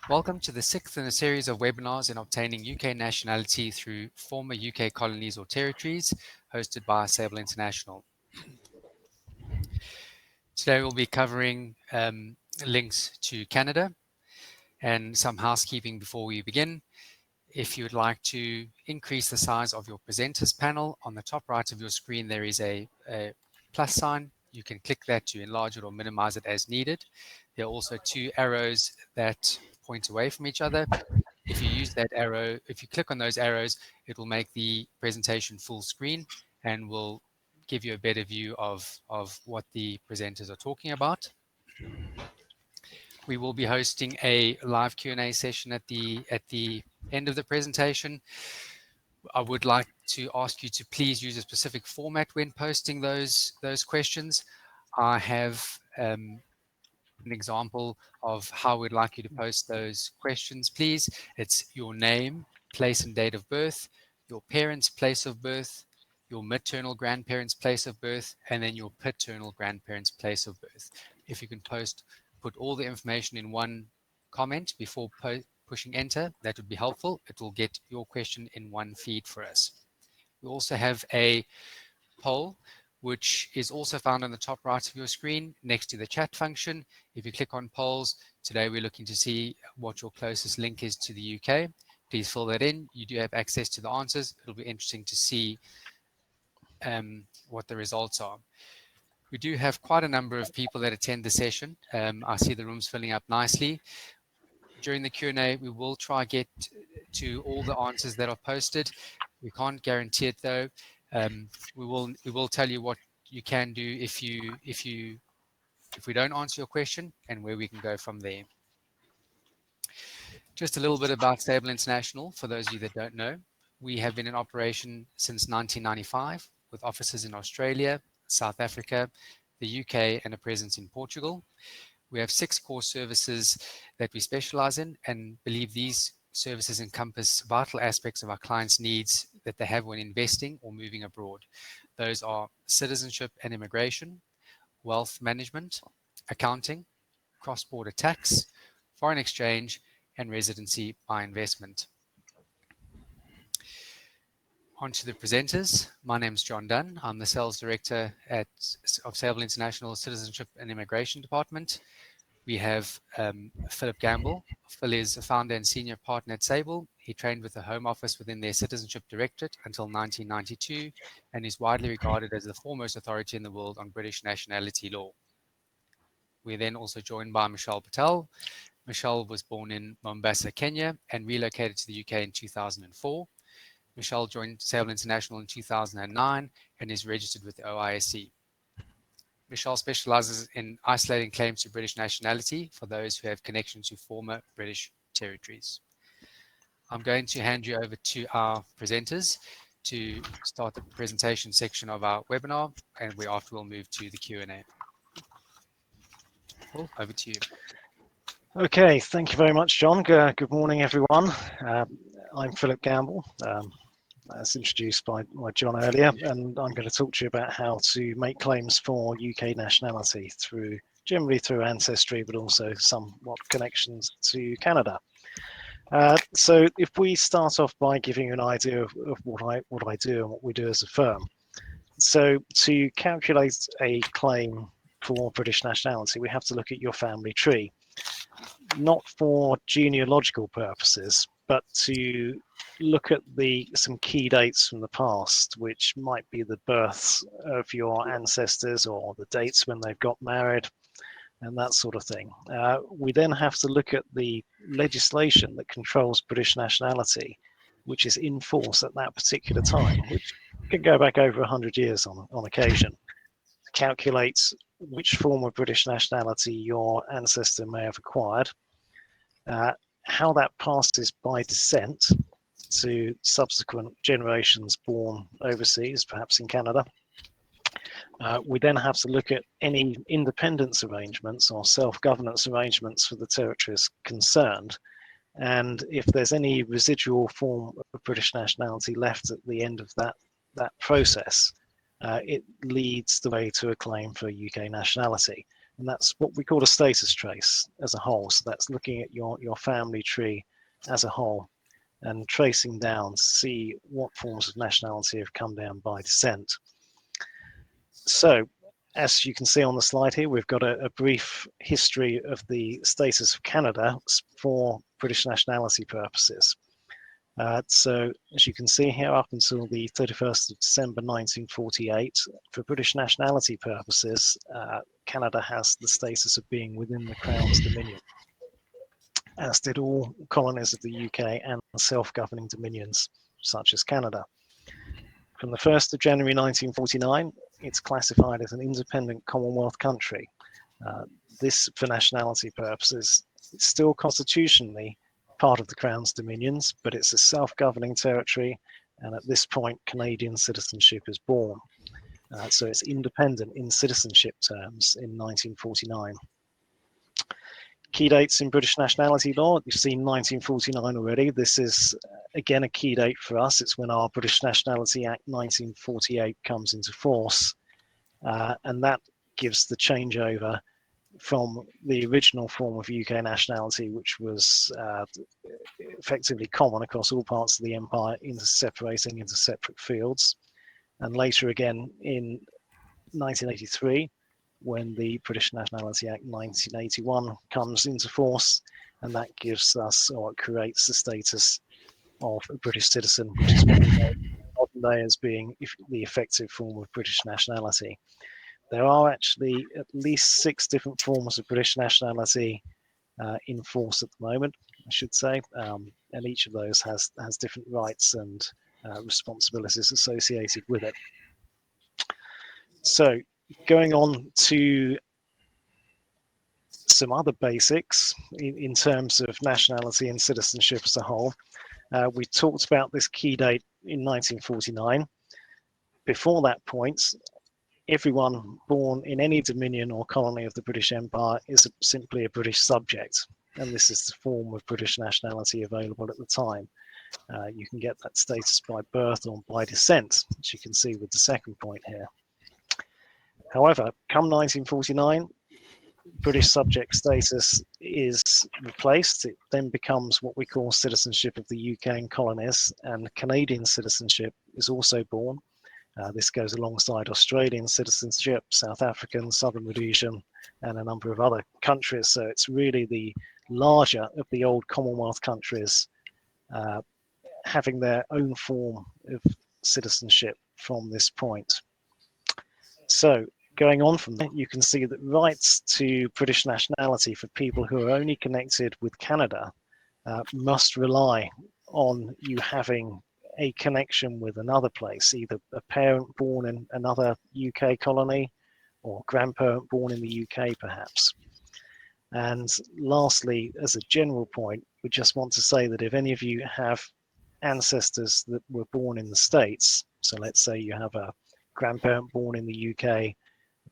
Welcome to the sixth in a series of webinars in obtaining UK nationality through former UK colonies or territories, hosted by Sable International. Today we'll be covering links to Canada and some housekeeping before we begin. If you would like to increase the size of your presenters panel, on the top right of your screen there is a plus sign. You can click that to enlarge it or minimize it as needed. There are also two arrows that point away from each other. If you use that arrow, if you click on those arrows, it will make the presentation full screen and will give you a better view of what the presenters are talking about. We will be hosting a live Q&A session at the end of the presentation. I would like to ask you to please use a specific format when posting those questions. I have an example of how we'd like you to post those questions, please. It's your name, place and date of birth, your parents' place of birth, your maternal grandparents' place of birth, and then your paternal grandparents' place of birth. If you can put all the information in one comment before pushing enter, that would be helpful. It will get your question in one feed for us. We also have a poll, which is also found on the top right of your screen next to the chat function. If you click on polls, today we're looking to see what your closest link is to the UK. Please fill that in. You do have access to the answers. It'll be interesting to see what the results are. We do have quite a number of people that attend the session. I see the room's filling up nicely. During the Q&A, we will try to get to all the answers that are posted. We can't guarantee it though. We will tell you what you can do if we don't answer your question and where we can go from there. Just a little bit about Sable International for those of you that don't know. We have been in operation since 1995 with offices in Australia, South Africa, the UK, and a presence in Portugal. We have 6 core services that we specialize in and believe these services encompass vital aspects of our clients' needs that they have when investing or moving abroad. Those are citizenship and immigration, wealth management, accounting, cross-border tax, foreign exchange, and residency by investment. On to the presenters. My name is John Dunn. I'm the Sales Director of Sable International Citizenship and Immigration Department. We have Philip Gamble. Phil is a founder and senior partner at Sable. He trained with the Home Office within their Citizenship Directorate until 1992 and is widely regarded as the foremost authority in the world on British nationality law. We're then also joined by Michelle Patel. Michelle was born in Mombasa, Kenya, and relocated to the UK in 2004. Michelle joined Sable International in 2009 and is registered with the OISC. Michelle specializes in isolating claims to British nationality for those who have connections to former British territories. I'm going to hand you over to our presenters to start the presentation section of our webinar, and after we'll move to the Q&A. Paul, over to you. Okay, thank you very much, John. Good morning, everyone. I'm Philip Gamble, as introduced by John earlier, and I'm going to talk to you about how to make claims for UK nationality generally through ancestry, but also somewhat connections to Canada. So if we start off by giving you an idea of what I do and what we do as a firm. So to calculate a claim for British nationality, we have to look at your family tree, not for genealogical purposes, but to look at some key dates from the past, which might be the births of your ancestors or the dates when they've got married and that sort of thing. We then have to look at the legislation that controls British nationality, which is in force at that particular time, which can go back over 100 years on occasion, to calculate which form of British nationality your ancestor may have acquired, how that passes by descent to subsequent generations born overseas, perhaps in Canada. We then have to look at any independence arrangements or self-governance arrangements for the territories concerned. And if there's any residual form of British nationality left at the end of that process, it leads the way to a claim for UK nationality. And that's what we call a status trace as a whole. So that's looking at your family tree as a whole and tracing down to see what forms of nationality have come down by descent. So as you can see on the slide here, we've got a brief history of the status of Canada for British nationality purposes. So as you can see here, up until the 31st of December 1948, for British nationality purposes, Canada has the status of being within the Crown's dominion, as did all colonies of the UK and self-governing dominions, such as Canada. From the 1st of January 1949, it's classified as an independent Commonwealth country. This, for nationality purposes, it's still constitutionally part of the Crown's dominions, but it's a self-governing territory, and at this point, Canadian citizenship is born. So it's independent in citizenship terms in 1949. Key dates in British nationality law, you've seen 1949 already. This is, again, a key date for us. It's when our British Nationality Act 1948 comes into force, and that gives the changeover from the original form of UK nationality, which was effectively common across all parts of the empire, into separating into separate fields. And later again in 1983, when the British Nationality Act 1981 comes into force, and that gives us, or it creates, the status of a British citizen, which is what we know modern day as being the effective form of British nationality. There are actually at least 6 different forms of British nationality in force at the moment, I should say, and each of those has different rights and responsibilities associated with it. So going on to some other basics in terms of nationality and citizenship as a whole. We talked about this key date in 1949. Before that point, everyone born in any dominion or colony of the British Empire is simply a British subject, and this is the form of British nationality available at the time. You can get that status by birth or by descent, as you can see with the second point here. However, come 1949, British subject status is replaced. It then becomes what we call citizenship of the UK and colonies, and Canadian citizenship is also born. This goes alongside Australian citizenship, South African, Southern Rhodesian, and a number of other countries. So it's really the larger of the old Commonwealth countries having their own form of citizenship from this point. So going on from there, you can see that rights to British nationality for people who are only connected with Canada must rely on you having a connection with another place, either a parent born in another UK colony or grandparent born in the UK perhaps. And lastly, as a general point, we just want to say that if any of you have ancestors that were born in the States, so let's say you have a grandparent born in the UK, a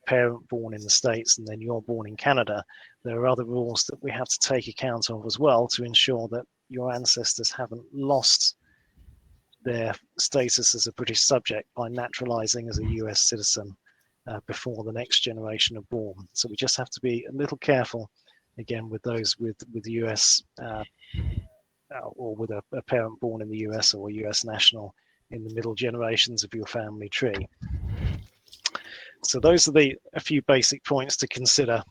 parent born in the States, and then you're born in Canada, there are other rules that we have to take account of as well to ensure that your ancestors haven't lost their status as a British subject by naturalizing as a US citizen before the next generation are born. So we just have to be a little careful, again, with those with the US or with a parent born in the US or a US national in the middle generations of your family tree. So those are a few basic points to consider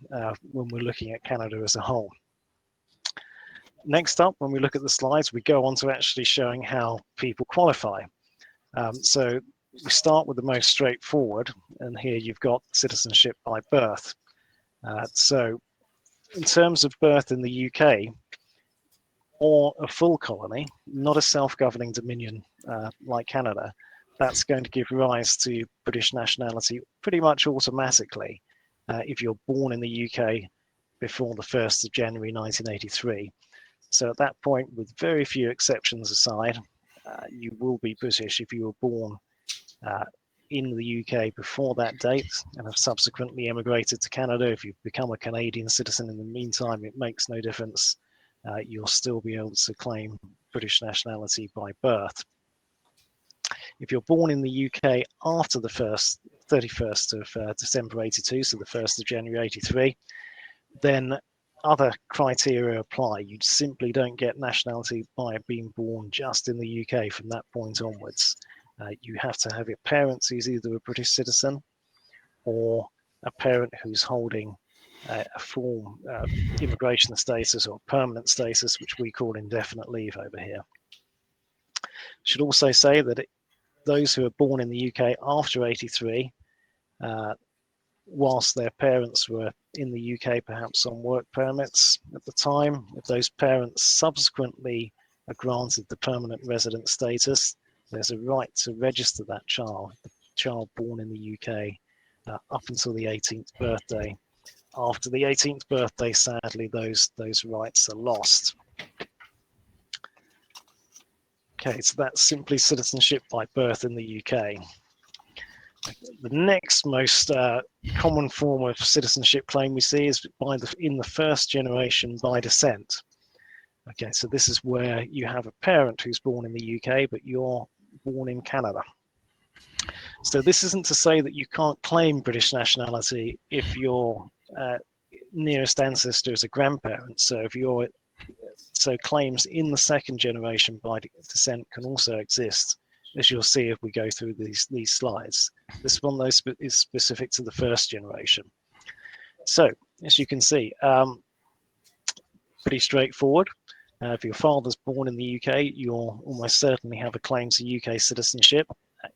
when we're looking at Canada as a whole. Next up, when we look at the slides, we go on to actually showing how people qualify. So we start with the most straightforward, and here you've got citizenship by birth. So in terms of birth in the UK, or a full colony, not a self-governing dominion like Canada, that's going to give rise to British nationality pretty much automatically if you're born in the UK before the 1st of January 1983. So at that point, with very few exceptions aside, you will be British if you were born in the UK before that date and have subsequently emigrated to Canada. If you've become a Canadian citizen in the meantime, it makes no difference. You'll still be able to claim British nationality by birth. If you're born in the UK after the 1st 31st of December 82, so the 1st of January 83, then other criteria apply. You simply don't get nationality by being born just in the UK from that point onwards. You have to have your parents who's either a British citizen or a parent who's holding a full immigration status or permanent status, which we call indefinite leave over here. Should also say that those who are born in the UK after 83, whilst their parents were in the UK perhaps on work permits at the time, if those parents subsequently are granted the permanent resident status, there's a right to register that child, the child born in the UK, up until the 18th birthday. After the 18th birthday, sadly, those rights are lost. Okay, so that's simply citizenship by birth in the UK. The next most common form of citizenship claim we see is in the first generation by descent. Okay, so this is where you have a parent who's born in the UK, but you're born in Canada. So this isn't to say that you can't claim British nationality if your nearest ancestor is a grandparent. So claims in the second generation by descent can also exist, as you'll see if we go through these slides. This one, though, is specific to the first generation. So, as you can see, pretty straightforward. If your father's born in the UK, you'll almost certainly have a claim to UK citizenship.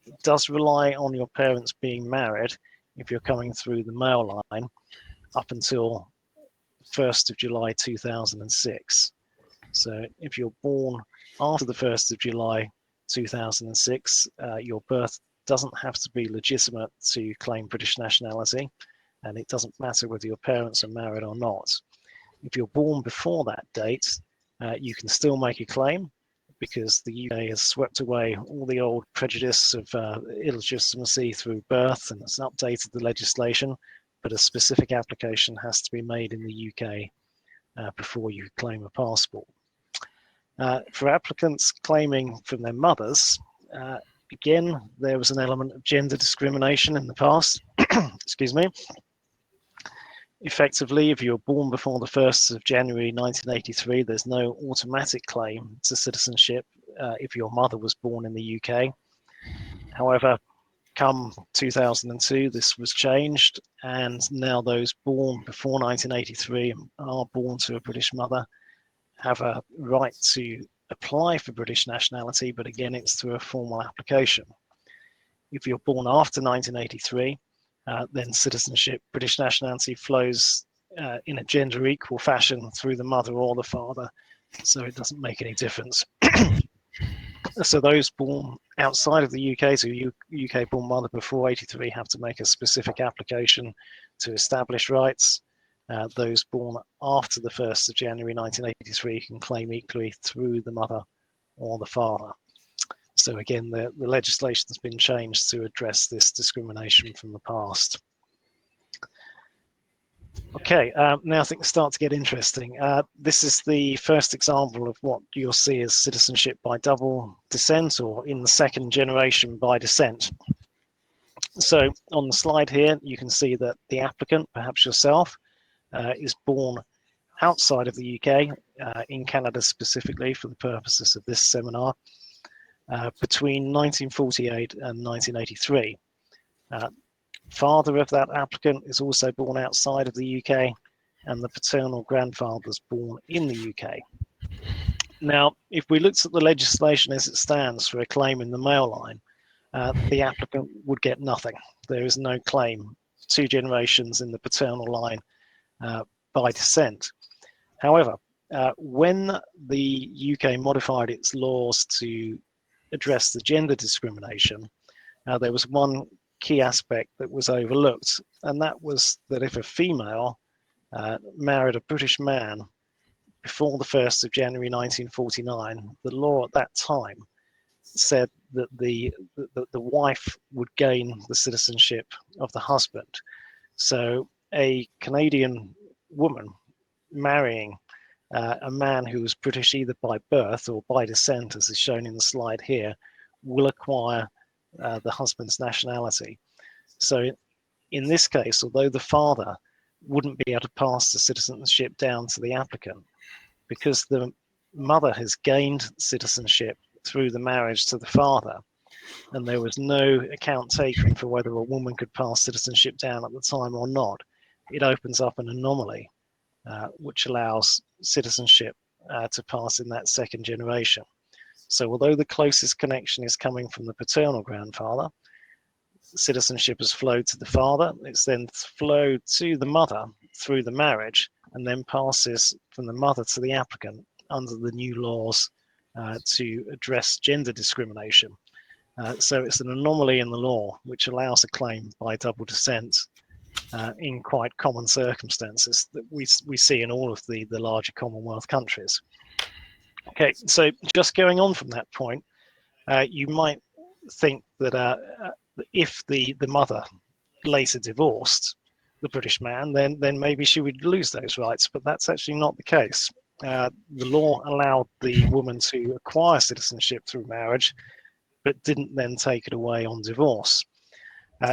It does rely on your parents being married if you're coming through the male line up until 1st of July 2006. So if you're born after the 1st of July 2006, your birth doesn't have to be legitimate to claim British nationality, and it doesn't matter whether your parents are married or not. If you're born before that date, you can still make a claim because the UK has swept away all the old prejudice of illegitimacy through birth, and it's updated the legislation, but a specific application has to be made in the UK before you claim a passport. For applicants claiming from their mothers, again, there was an element of gender discrimination in the past. Excuse me. Effectively, if you were born before the 1st of January 1983, there's no automatic claim to citizenship if your mother was born in the UK. However, come 2002, this was changed, and now those born before 1983 are born to a British mother have a right to apply for British nationality, but again, it's through a formal application. If you're born after 1983, then citizenship, British nationality flows in a gender equal fashion through the mother or the father, so it doesn't make any difference. So those born outside of the UK, so UK born mother before 83 have to make a specific application to establish rights. Those born after the 1st of January 1983 can claim equally through the mother or the father. So again, the legislation has been changed to address this discrimination from the past. Okay, now things start to get interesting. This is the first example of what you'll see as citizenship by double descent, or in the second generation by descent. So on the slide here, you can see that the applicant, perhaps yourself, is born outside of the UK, in Canada specifically for the purposes of this seminar, between 1948 and 1983. Father of that applicant is also born outside of the UK, and the paternal grandfather is born in the UK. Now, if we looked at the legislation as it stands for a claim in the male line, the applicant would get nothing. There is no claim 2 generations in the paternal line by descent. However, when the UK modified its laws to address the gender discrimination, there was one key aspect that was overlooked, and that was that if a female married a British man before the 1st of January 1949, the law at that time said that the wife would gain the citizenship of the husband. So a Canadian woman marrying a man who was British either by birth or by descent, as is shown in the slide here, will acquire the husband's nationality. So in this case, although the father wouldn't be able to pass the citizenship down to the applicant, because the mother has gained citizenship through the marriage to the father, and there was no account taken for whether a woman could pass citizenship down at the time or not, it opens up an anomaly which allows citizenship to pass in that second generation. So although the closest connection is coming from the paternal grandfather, citizenship has flowed to the father, it's then flowed to the mother through the marriage, and then passes from the mother to the applicant under the new laws to address gender discrimination. So it's an anomaly in the law which allows a claim by double descent in quite common circumstances that we see in all of the larger Commonwealth countries. Okay, so just going on from that point, you might think that if the mother later divorced the British man, then maybe she would lose those rights, but that's actually not the case. The law allowed the woman to acquire citizenship through marriage, but didn't then take it away on divorce.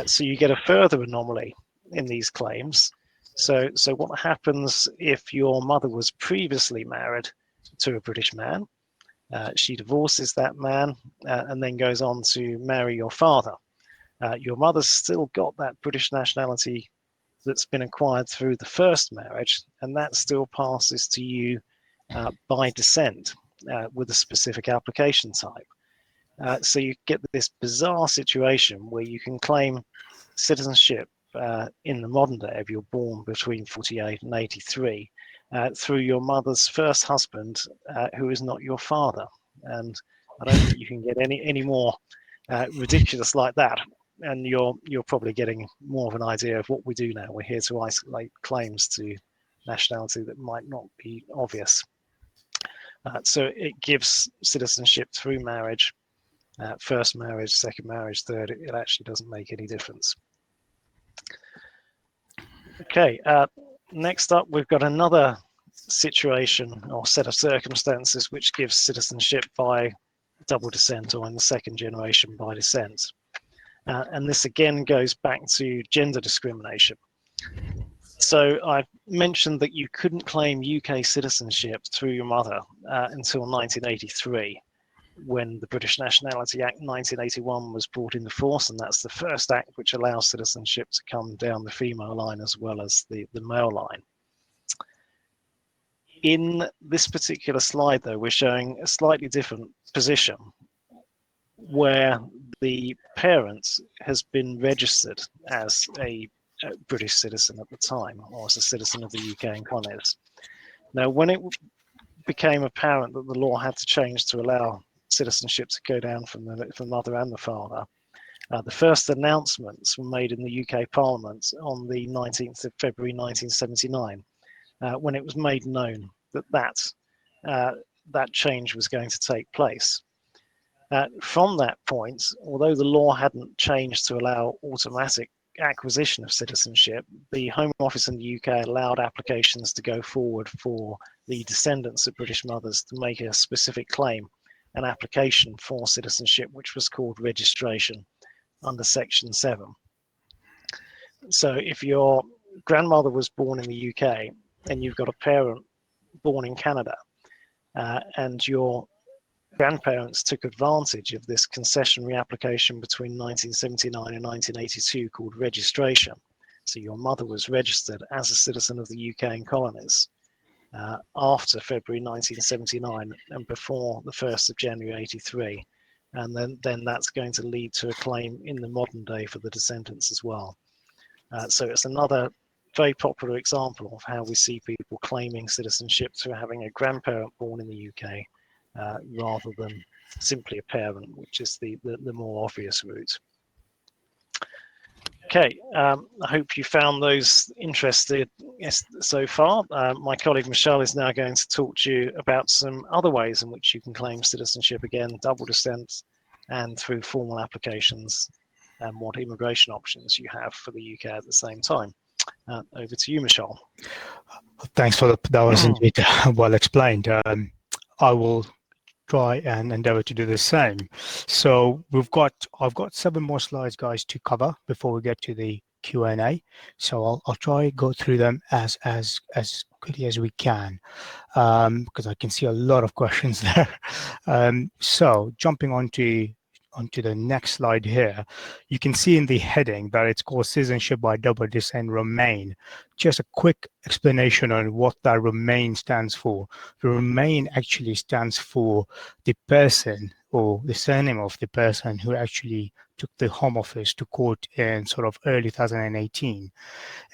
So you get a further anomaly in these claims. So what happens if your mother was previously married to a British man? She divorces that man and then goes on to marry your father. Your mother's still got that British nationality that's been acquired through the first marriage, and that still passes to you by descent with a specific application type. So you get this bizarre situation where you can claim citizenship in the modern day, if you're born between 48 and 83, through your mother's first husband, who is not your father. And I don't think you can get any more ridiculous like that. And you're probably getting more of an idea of what we do now. We're here to isolate claims to nationality that might not be obvious. So it gives citizenship through marriage, first marriage, second marriage, third. It actually doesn't make any difference. Okay, next up, we've got another situation or set of circumstances which gives citizenship by double descent, or in the second generation by descent. And this again goes back to gender discrimination. So I've mentioned that you couldn't claim UK citizenship through your mother until 1983, when the British Nationality Act 1981 was brought into force, and that's the first act which allows citizenship to come down the female line as well as the male line. In this particular slide, though, we're showing a slightly different position, where the parent has been registered as a British citizen at the time, or as a citizen of the UK and colonies. Now, when it became apparent that the law had to change to allow citizenship to go down from the mother and the father, the first announcements were made in the UK Parliament on the 19th of February 1979, when it was made known that change was going to take place. From that point, although the law hadn't changed to allow automatic acquisition of citizenship, the Home Office in the UK allowed applications to go forward for the descendants of British mothers to make a specific claim, an application for citizenship, which was called registration under Section 7. So if your grandmother was born in the UK and you've got a parent born in Canada, and your grandparents took advantage of this concessionary application between 1979 and 1982 called registration. So your mother was registered as a citizen of the UK and colonies after February 1979 and before the 1st of January 83. And then that's going to lead to a claim in the modern day for the descendants as well. So it's another very popular example of how we see people claiming citizenship through having a grandparent born in the UK rather than simply a parent, which is the more obvious route. Okay, I hope you found those interested so far. My colleague Michelle is now going to talk to you about some other ways in which you can claim citizenship, again, double descent and through formal applications, and what immigration options you have for the UK at the same time. Over to you, Michelle. Thanks, Philip. That was indeed well explained. I will try and endeavor to do the same. So I've got 7 more slides, guys, to cover before we get to the Q&A. So I'll try go through them as quickly as we can, because I can see a lot of questions there. So jumping onto the next slide here, you can see in the heading that it's called citizenship by double descent Remain. Just a quick explanation on what that Remain stands for. The Remain actually stands for the person or the surname of the person who actually took the Home Office to court in sort of early 2018.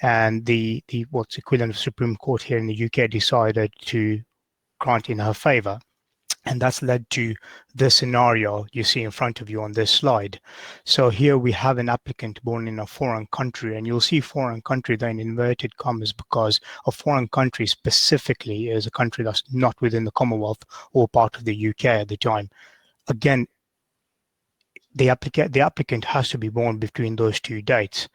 And the what's equivalent of Supreme Court here in the UK decided to grant in her favor. And that's led to the scenario you see in front of you on this slide. So here we have an applicant born in a foreign country, and you'll see foreign country there in inverted commas because a foreign country specifically is a country that's not within the Commonwealth or part of the UK at the time. Again, the applicant has to be born between those two dates.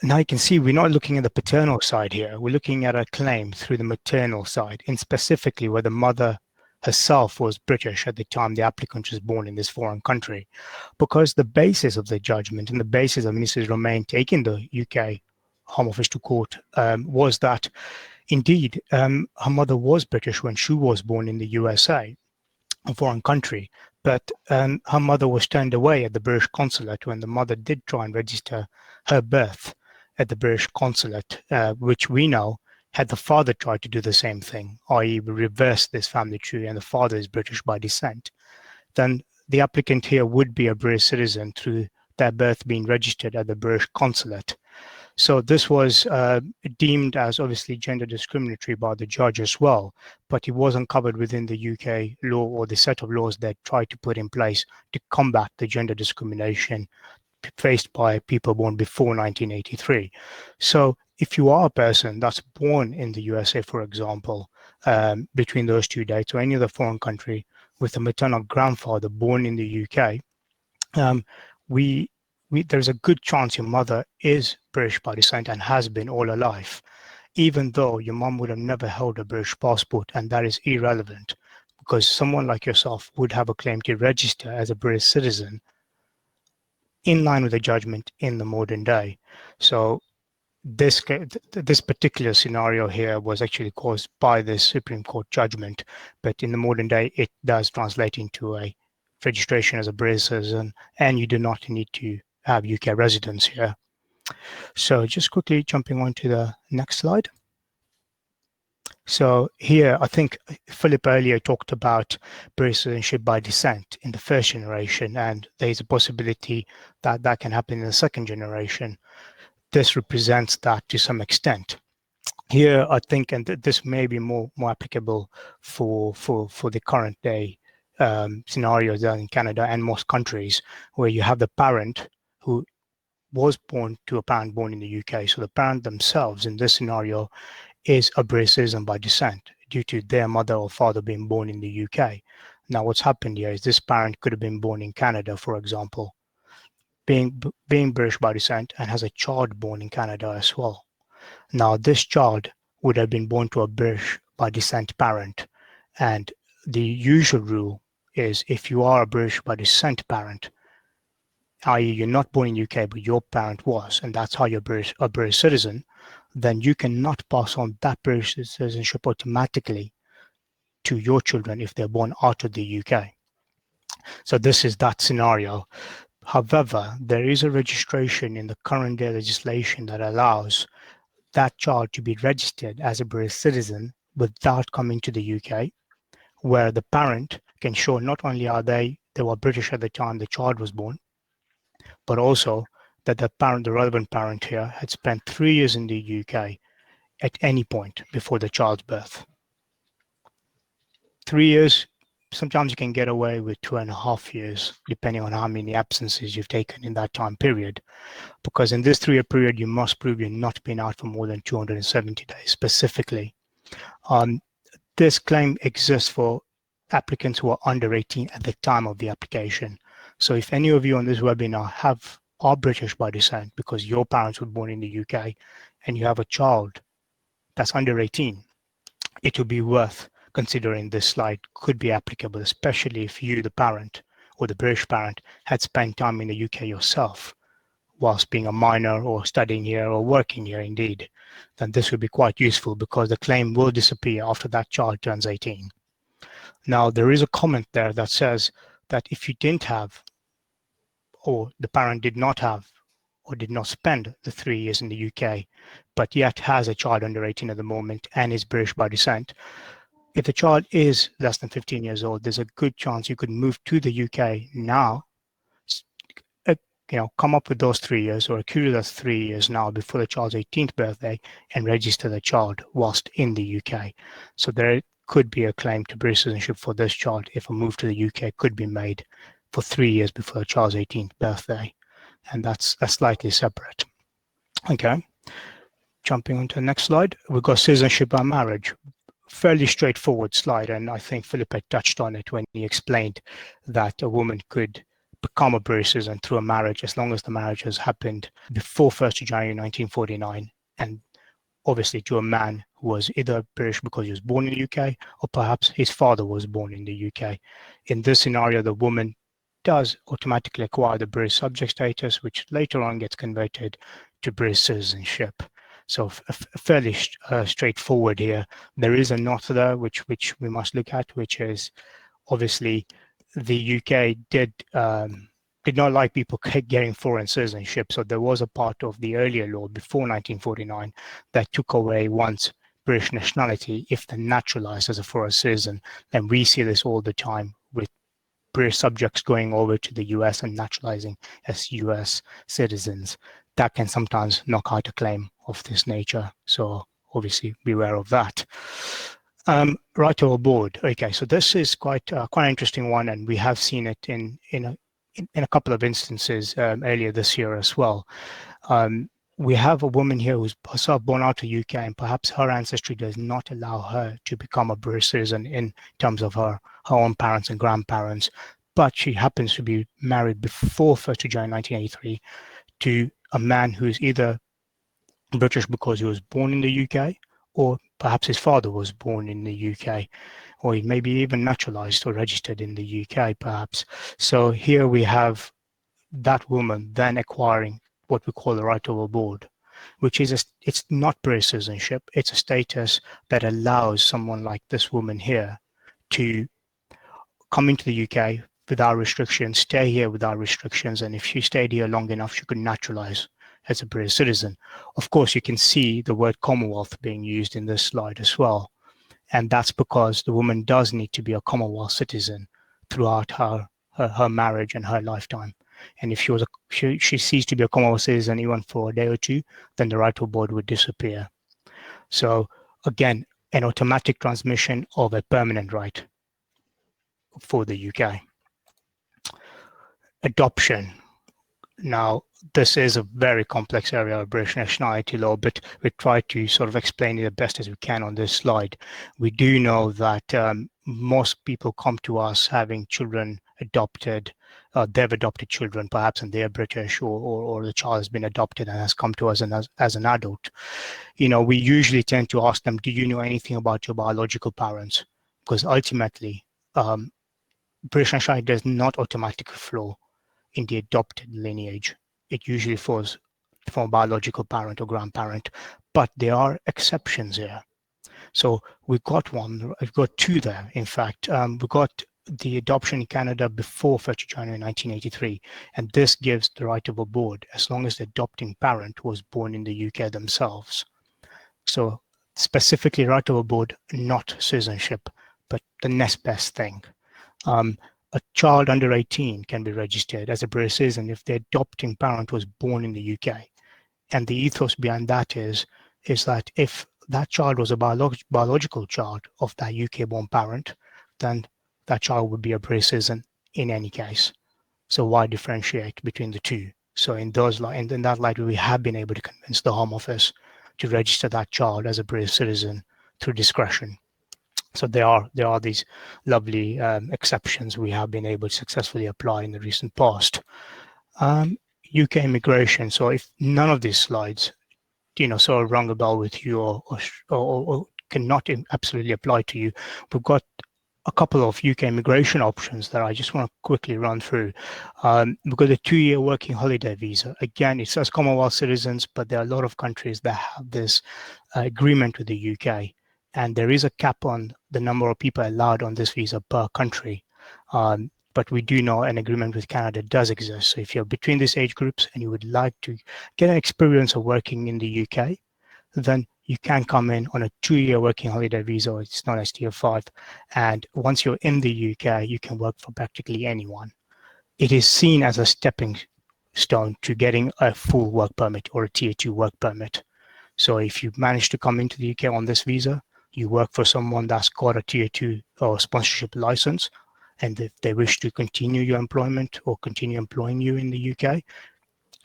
Now you can see we're not looking at the paternal side here. We're looking at a claim through the maternal side, and specifically where the mother herself was British at the time the applicant was born in this foreign country. Because the basis of the judgment and the basis of Mrs. Romain taking the UK Home Office to court was that indeed her mother was British when she was born in the USA, a foreign country, but her mother was turned away at the British consulate when the mother did try and register her birth at the British consulate, which we know had the father tried to do the same thing, i.e. reverse this family tree, and the father is British by descent, then the applicant here would be a British citizen through their birth being registered at the British consulate. So this was deemed as obviously gender discriminatory by the judge as well, but it wasn't covered within the UK law or the set of laws that tried to put in place to combat the gender discrimination faced by people born before 1983. So if you are a person that's born in the USA, for example, between those two dates or any other foreign country with a maternal grandfather born in the UK, there's a good chance your mother is British by descent and has been all her life, even though your mom would have never held a British passport, and that is irrelevant because someone like yourself would have a claim to register as a British citizen in line with the judgment in the modern day. So this particular scenario here was actually caused by this Supreme Court judgment, but in the modern day, it does translate into a registration as a British citizen, and you do not need to have UK residence here. So just quickly jumping on to the next slide. So here, I think Philip earlier talked about British citizenship by descent in the first generation, and there's a possibility that that can happen in the second generation. This represents that to some extent. Here, I think, and this may be more applicable for the current day scenarios in Canada and most countries, where you have the parent who was born to a parent born in the UK. So the parent themselves in this scenario is a British citizen by descent due to their mother or father being born in the UK. Now, what's happened here is this parent could have been born in Canada, for example, being British by descent and has a child born in Canada as well. Now, this child would have been born to a British by descent parent, and the usual rule is if you are a British by descent parent, i.e. you're not born in UK but your parent was, and that's how you're a British citizen, then you cannot pass on that British citizenship automatically to your children if they're born out of the UK. So this is that scenario. However, there is a registration in the current day legislation that allows that child to be registered as a British citizen without coming to the UK, where the parent can show not only are they were British at the time the child was born, but also that the relevant parent here, had spent 3 years in the UK at any point before the child's birth. 3 years, sometimes you can get away with 2.5 years, depending on how many absences you've taken in that time period. Because in this 3-year period, you must prove you've not been out for more than 270 days specifically. This claim exists for applicants who are under 18 at the time of the application. So if any of you on this webinar are British by descent because your parents were born in the UK and you have a child that's under 18, it would be worth considered in this slide could be applicable, especially if you, the parent or the British parent, had spent time in the UK yourself whilst being a minor or studying here or working here indeed, then this would be quite useful because the claim will disappear after that child turns 18. Now, there is a comment there that says that if you didn't have, or the parent did not have, or did not spend the 3 years in the UK, but yet has a child under 18 at the moment and is British by descent, if the child is less than 15 years old, there's a good chance you could move to the UK now, come up with those 3 years or accrue those 3 years now before the child's 18th birthday and register the child whilst in the UK. So there could be a claim to British citizenship for this child if a move to the UK could be made for 3 years before the child's 18th birthday. And that's slightly separate. Okay. Jumping on to the next slide, we've got citizenship by marriage. Fairly straightforward slide, and I think Philip had touched on it when he explained that a woman could become a British citizen through a marriage as long as the marriage has happened before 1st of January 1949, and obviously to a man who was either British because he was born in the UK or perhaps his father was born in the UK. In this scenario, the woman does automatically acquire the British subject status, which later on gets converted to British citizenship. So fairly straightforward here. There is a knot there which we must look at, which is obviously the UK did not like people getting foreign citizenship. So there was a part of the earlier law before 1949 that took away one's British nationality if they're naturalized as a foreign citizen. And we see this all the time with British subjects going over to the US and naturalizing as US citizens. That can sometimes knock out a claim of this nature. So obviously beware of that. Right overboard. Okay, so this is quite an interesting one, and we have seen it in a couple of instances earlier this year as well. We have a woman here who's herself born out of UK, and perhaps her ancestry does not allow her to become a British citizen in terms of her own parents and grandparents, but she happens to be married before 1st of January 1983 to a man who's either British because he was born in the UK, or perhaps his father was born in the UK, or he may be even naturalized or registered in the UK, perhaps. So here we have that woman then acquiring what we call the right overboard, which is it's not British citizenship. It's a status that allows someone like this woman here to come into the UK without restrictions, stay here without restrictions, and if she stayed here long enough, she could naturalize as a British citizen. Of course, you can see the word Commonwealth being used in this slide as well. And that's because the woman does need to be a Commonwealth citizen throughout her marriage and her lifetime. And if she ceased to be a Commonwealth citizen even for a day or two, then the right to board would disappear. So again, an automatic transmission of a permanent right for the UK. Adoption. Now, this is a very complex area of British nationality law, but we try to sort of explain it the best as we can on this slide. We do know that most people come to us having children adopted. They've adopted children, perhaps, and they're British, or the child has been adopted and has come to us as an adult. We usually tend to ask them, do you know anything about your biological parents? Because ultimately, British nationality does not automatically flow in the adopted lineage. It usually falls from a biological parent or grandparent, but there are exceptions here. So we've got two there, in fact. We got the adoption in Canada before 1st of January 1983, and this gives the right of board as long as the adopting parent was born in the UK themselves. So specifically right of board, not citizenship, but the next best thing. A child under 18 can be registered as a British citizen if the adopting parent was born in the UK. And the ethos behind that is that if that child was a biological child of that UK-born parent, then that child would be a British citizen in any case. So why differentiate between the two? So in that light, we have been able to convince the Home Office to register that child as a British citizen through discretion. So there are these lovely exceptions we have been able to successfully apply in the recent past. UK immigration. So if none of these slides, sort of rung a bell with you or cannot absolutely apply to you. We've got a couple of UK immigration options that I just want to quickly run through. We've got a 2-year working holiday visa. Again, it says Commonwealth citizens, but there are a lot of countries that have this agreement with the UK. And there is a cap on the number of people allowed on this visa per country. But we do know an agreement with Canada does exist. So if you're between these age groups and you would like to get an experience of working in the UK, then you can come in on a 2-year working holiday visa, or it's known as Tier 5. And once you're in the UK, you can work for practically anyone. It is seen as a stepping stone to getting a full work permit or a Tier 2 work permit. So if you manage to come into the UK on this visa, you work for someone that's got a Tier 2 or sponsorship license, and if they wish to continue your employment or continue employing you in the UK,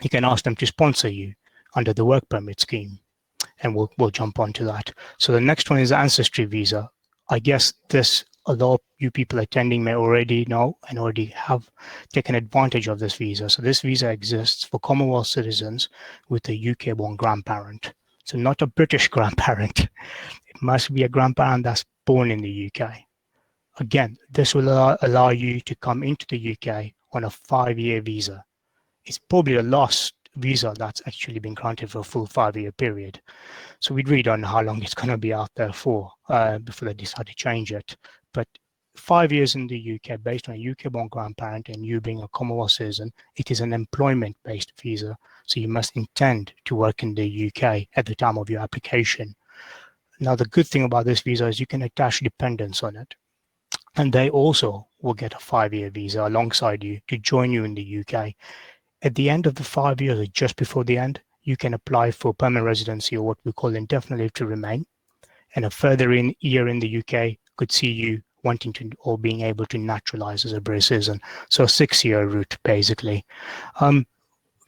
you can ask them to sponsor you under the work permit scheme. And we'll jump onto that. So the next one is the ancestry visa. I guess this, a lot of you people attending may already know and already have taken advantage of this visa. So this visa exists for Commonwealth citizens with a UK-born grandparent. So not a British grandparent. It must be a grandparent that's born in the UK. Again, this will allow you to come into the UK on a 5-year visa. It's probably the last visa that's actually been granted for a full 5-year period. So we'd read on how long it's going to be out there for before they decide to change it. But 5 years in the UK based on a UK-born grandparent and you being a Commonwealth citizen, it is an employment-based visa. So you must intend to work in the UK at the time of your application. Now, the good thing about this visa is you can attach dependents on it. And they also will get a 5-year visa alongside you to join you in the UK. At the end of the 5 years, or just before the end, you can apply for permanent residency, or what we call indefinite leave to remain. And a further year in the UK could see you wanting to or being able to naturalize as a British citizen. So a 6-year route, basically.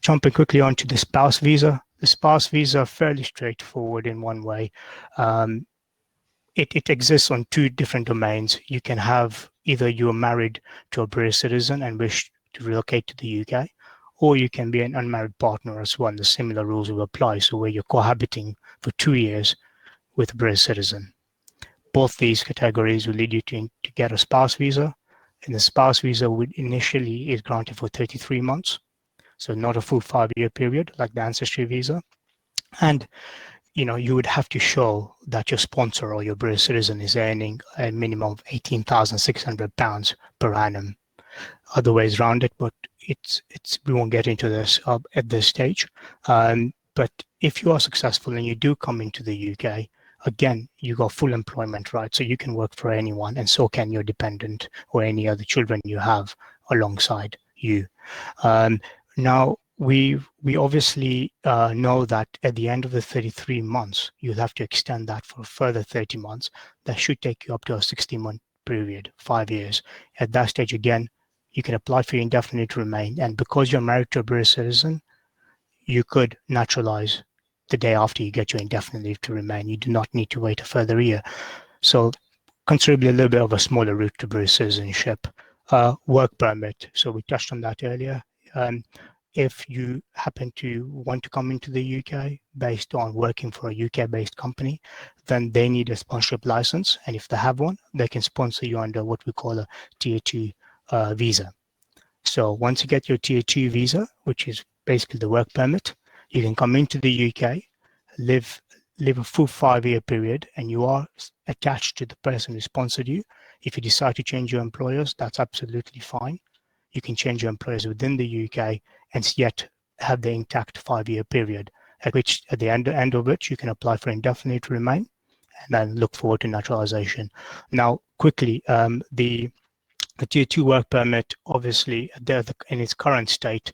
Jumping quickly onto the spouse visa. The spouse visa, fairly straightforward in one way. It exists on 2 different domains. You can have either you are married to a British citizen and wish to relocate to the UK, or you can be an unmarried partner as well. The similar rules will apply. So where you're cohabiting for 2 years with a British citizen. Both these categories will lead you to get a spouse visa. And the spouse visa would initially is granted for 33 months. So not a full 5-year period like the ancestry visa. And you would have to show that your sponsor or your British citizen is earning a minimum of £18,600 per annum. Other ways around it, but we won't get into this at this stage. But if you are successful and you do come into the UK, again, you got full employment, right? So you can work for anyone, and so can your dependent or any other children you have alongside you. Now, we obviously know that at the end of the 33 months, you'll have to extend that for a further 30 months. That should take you up to a 60-month period, 5 years. At that stage, again, you can apply for your indefinite to remain. And because you're married to a British citizen, you could naturalize the day after you get your indefinite leave to remain. You do not need to wait a further year. So considerably a little bit of a smaller route to British citizenship. Work permit. So we touched on that earlier. If you happen to want to come into the UK based on working for a UK-based company, then they need a sponsorship license. And if they have one, they can sponsor you under what we call a Tier 2 visa. So once you get your Tier 2 visa, which is basically the work permit, you can come into the UK, live a full 5-year period, and you are attached to the person who sponsored you. If you decide to change your employers, that's absolutely fine. You can change your employers within the UK and yet have the intact 5-year period, at the end of which you can apply for indefinite to remain and then look forward to naturalization. Now, quickly, the Tier 2 work permit, obviously, in its current state,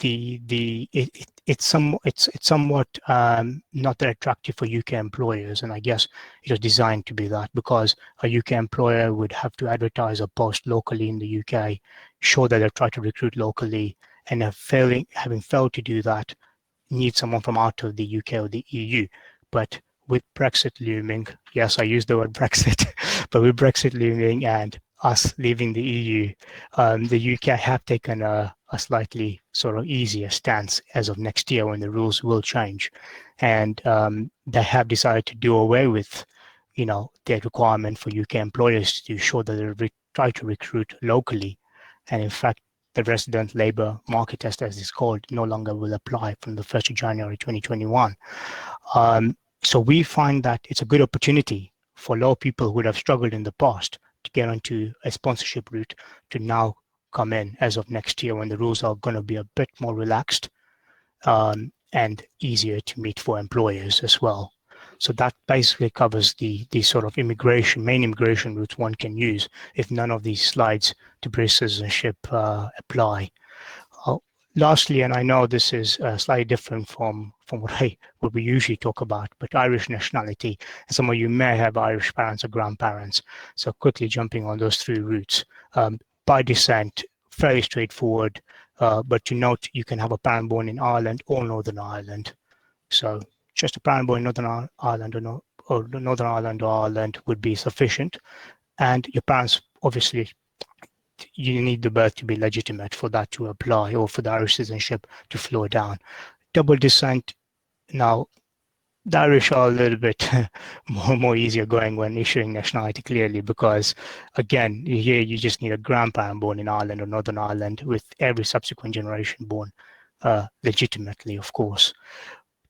it's somewhat not that attractive for UK employers, and I guess it was designed to be that, because a UK employer would have to advertise a post locally in the UK, show that they try to recruit locally, and having failed to do that, need someone from out of the UK or the EU. But with Brexit looming, yes, I use the word Brexit, but with Brexit looming and us leaving the EU, the UK have taken a slightly sort of easier stance as of next year when the rules will change. And they have decided to do away with their requirement for UK employers to show that they try to recruit locally. And in fact, the resident labour market test, as it's called, no longer will apply from the 1st of January 2021. So we find that it's a good opportunity for a lot of people who would have struggled in the past to get onto a sponsorship route to now come in as of next year, when the rules are going to be a bit more relaxed and easier to meet for employers as well. So that basically covers the sort of main immigration routes one can use if none of these slides to British citizenship apply. Lastly, and I know this is slightly different from what we usually talk about, but Irish nationality. And some of you may have Irish parents or grandparents. So quickly jumping on those three routes. By descent, fairly straightforward, but to note, you can have a parent born in Ireland or Northern Ireland. So just a parent born in Northern Ireland or Northern Ireland or Ireland would be sufficient. And your parents, obviously, you need the birth to be legitimate for that to apply, or for the Irish citizenship to flow down. Double descent, now the Irish are a little bit more easier going when issuing nationality, clearly, because again, here you just need a grandparent born in Ireland or Northern Ireland, with every subsequent generation born legitimately, of course.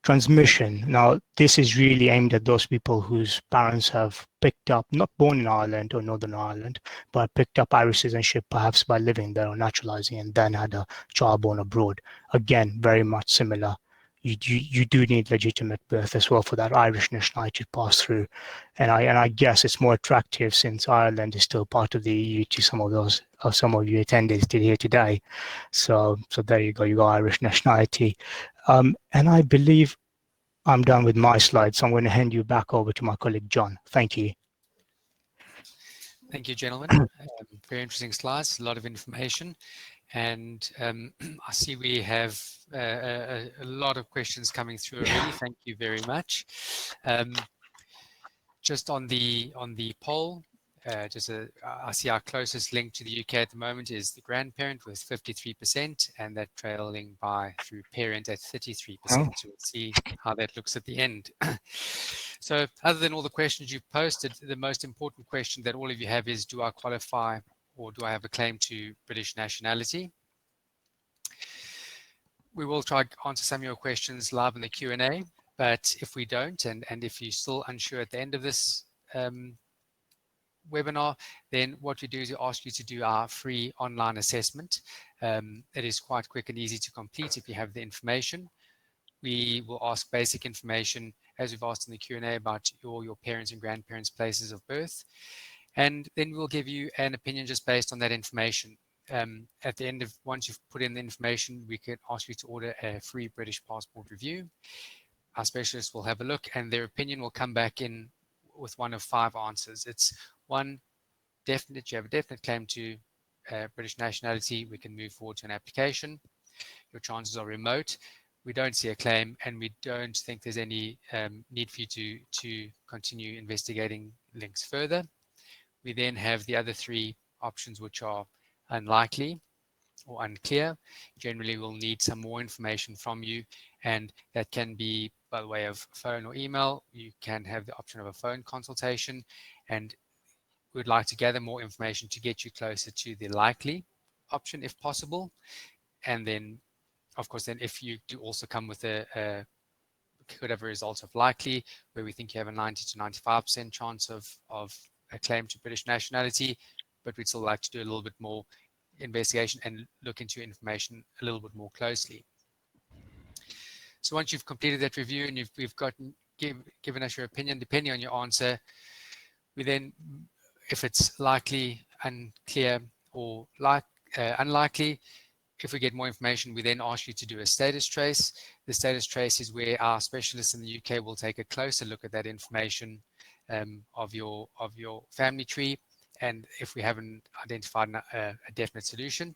Transmission. Now, this is really aimed at those people whose parents have picked up, not born in Ireland or Northern Ireland, but picked up Irish citizenship perhaps by living there or naturalizing, and then had a child born abroad. Again, very much similar. You do need legitimate birth as well for that Irish nationality to pass through. And I guess it's more attractive, since Ireland is still part of the EU, to some of you attendees did here today. So there you go, you got Irish nationality. And I believe I'm done with my slides, so I'm going to hand you back over to my colleague, John. Thank you. Thank you, gentlemen. Very interesting slides, a lot of information. And I see we have a lot of questions coming through already. Thank you very much. Just on the poll, I see our closest link to the UK at the moment is the grandparent with 53%, and that trailing by through parent at 33%. So we'll see how that looks at the end. So other than all the questions you've posted, the most important question that all of you have is, do I qualify, or do I have a claim to British nationality? We will try to answer some of your questions live in the Q&A, but if we don't, and if you're still unsure at the end of this webinar, then what we do is we ask you to do our free online assessment. It is quite quick and easy to complete if you have the information. We will ask basic information, as we've asked in the Q&A, about your parents' and grandparents' places of birth. And then we'll give you an opinion just based on that information. At the end of, once you've put in the information, we can ask you to order a free British passport review. Our specialists will have a look, and their opinion will come back in with one of 5 answers. It's 1, definite, you have a definite claim to British nationality, we can move forward to an application. Your chances are remote. We don't see a claim, and we don't think there's any need for you to continue investigating links further. We then have the other 3 options, which are unlikely or unclear. Generally, we'll need some more information from you, and that can be by the way of phone or email. You can have the option of a phone consultation, and we'd like to gather more information to get you closer to the likely option if possible. And then, of course, then if you do also come with could have a result of likely, where we think you have a 90 to 95% chance of a claim to British nationality, but we'd still like to do a little bit more investigation and look into information a little bit more closely. So once you've completed that review and we've given us your opinion, depending on your answer, we then, if it's likely, unclear, or unlikely, if we get more information, we then ask you to do a status trace. The status trace is where our specialists in the UK will take a closer look at that information of your family tree. And if we haven't identified a definite solution,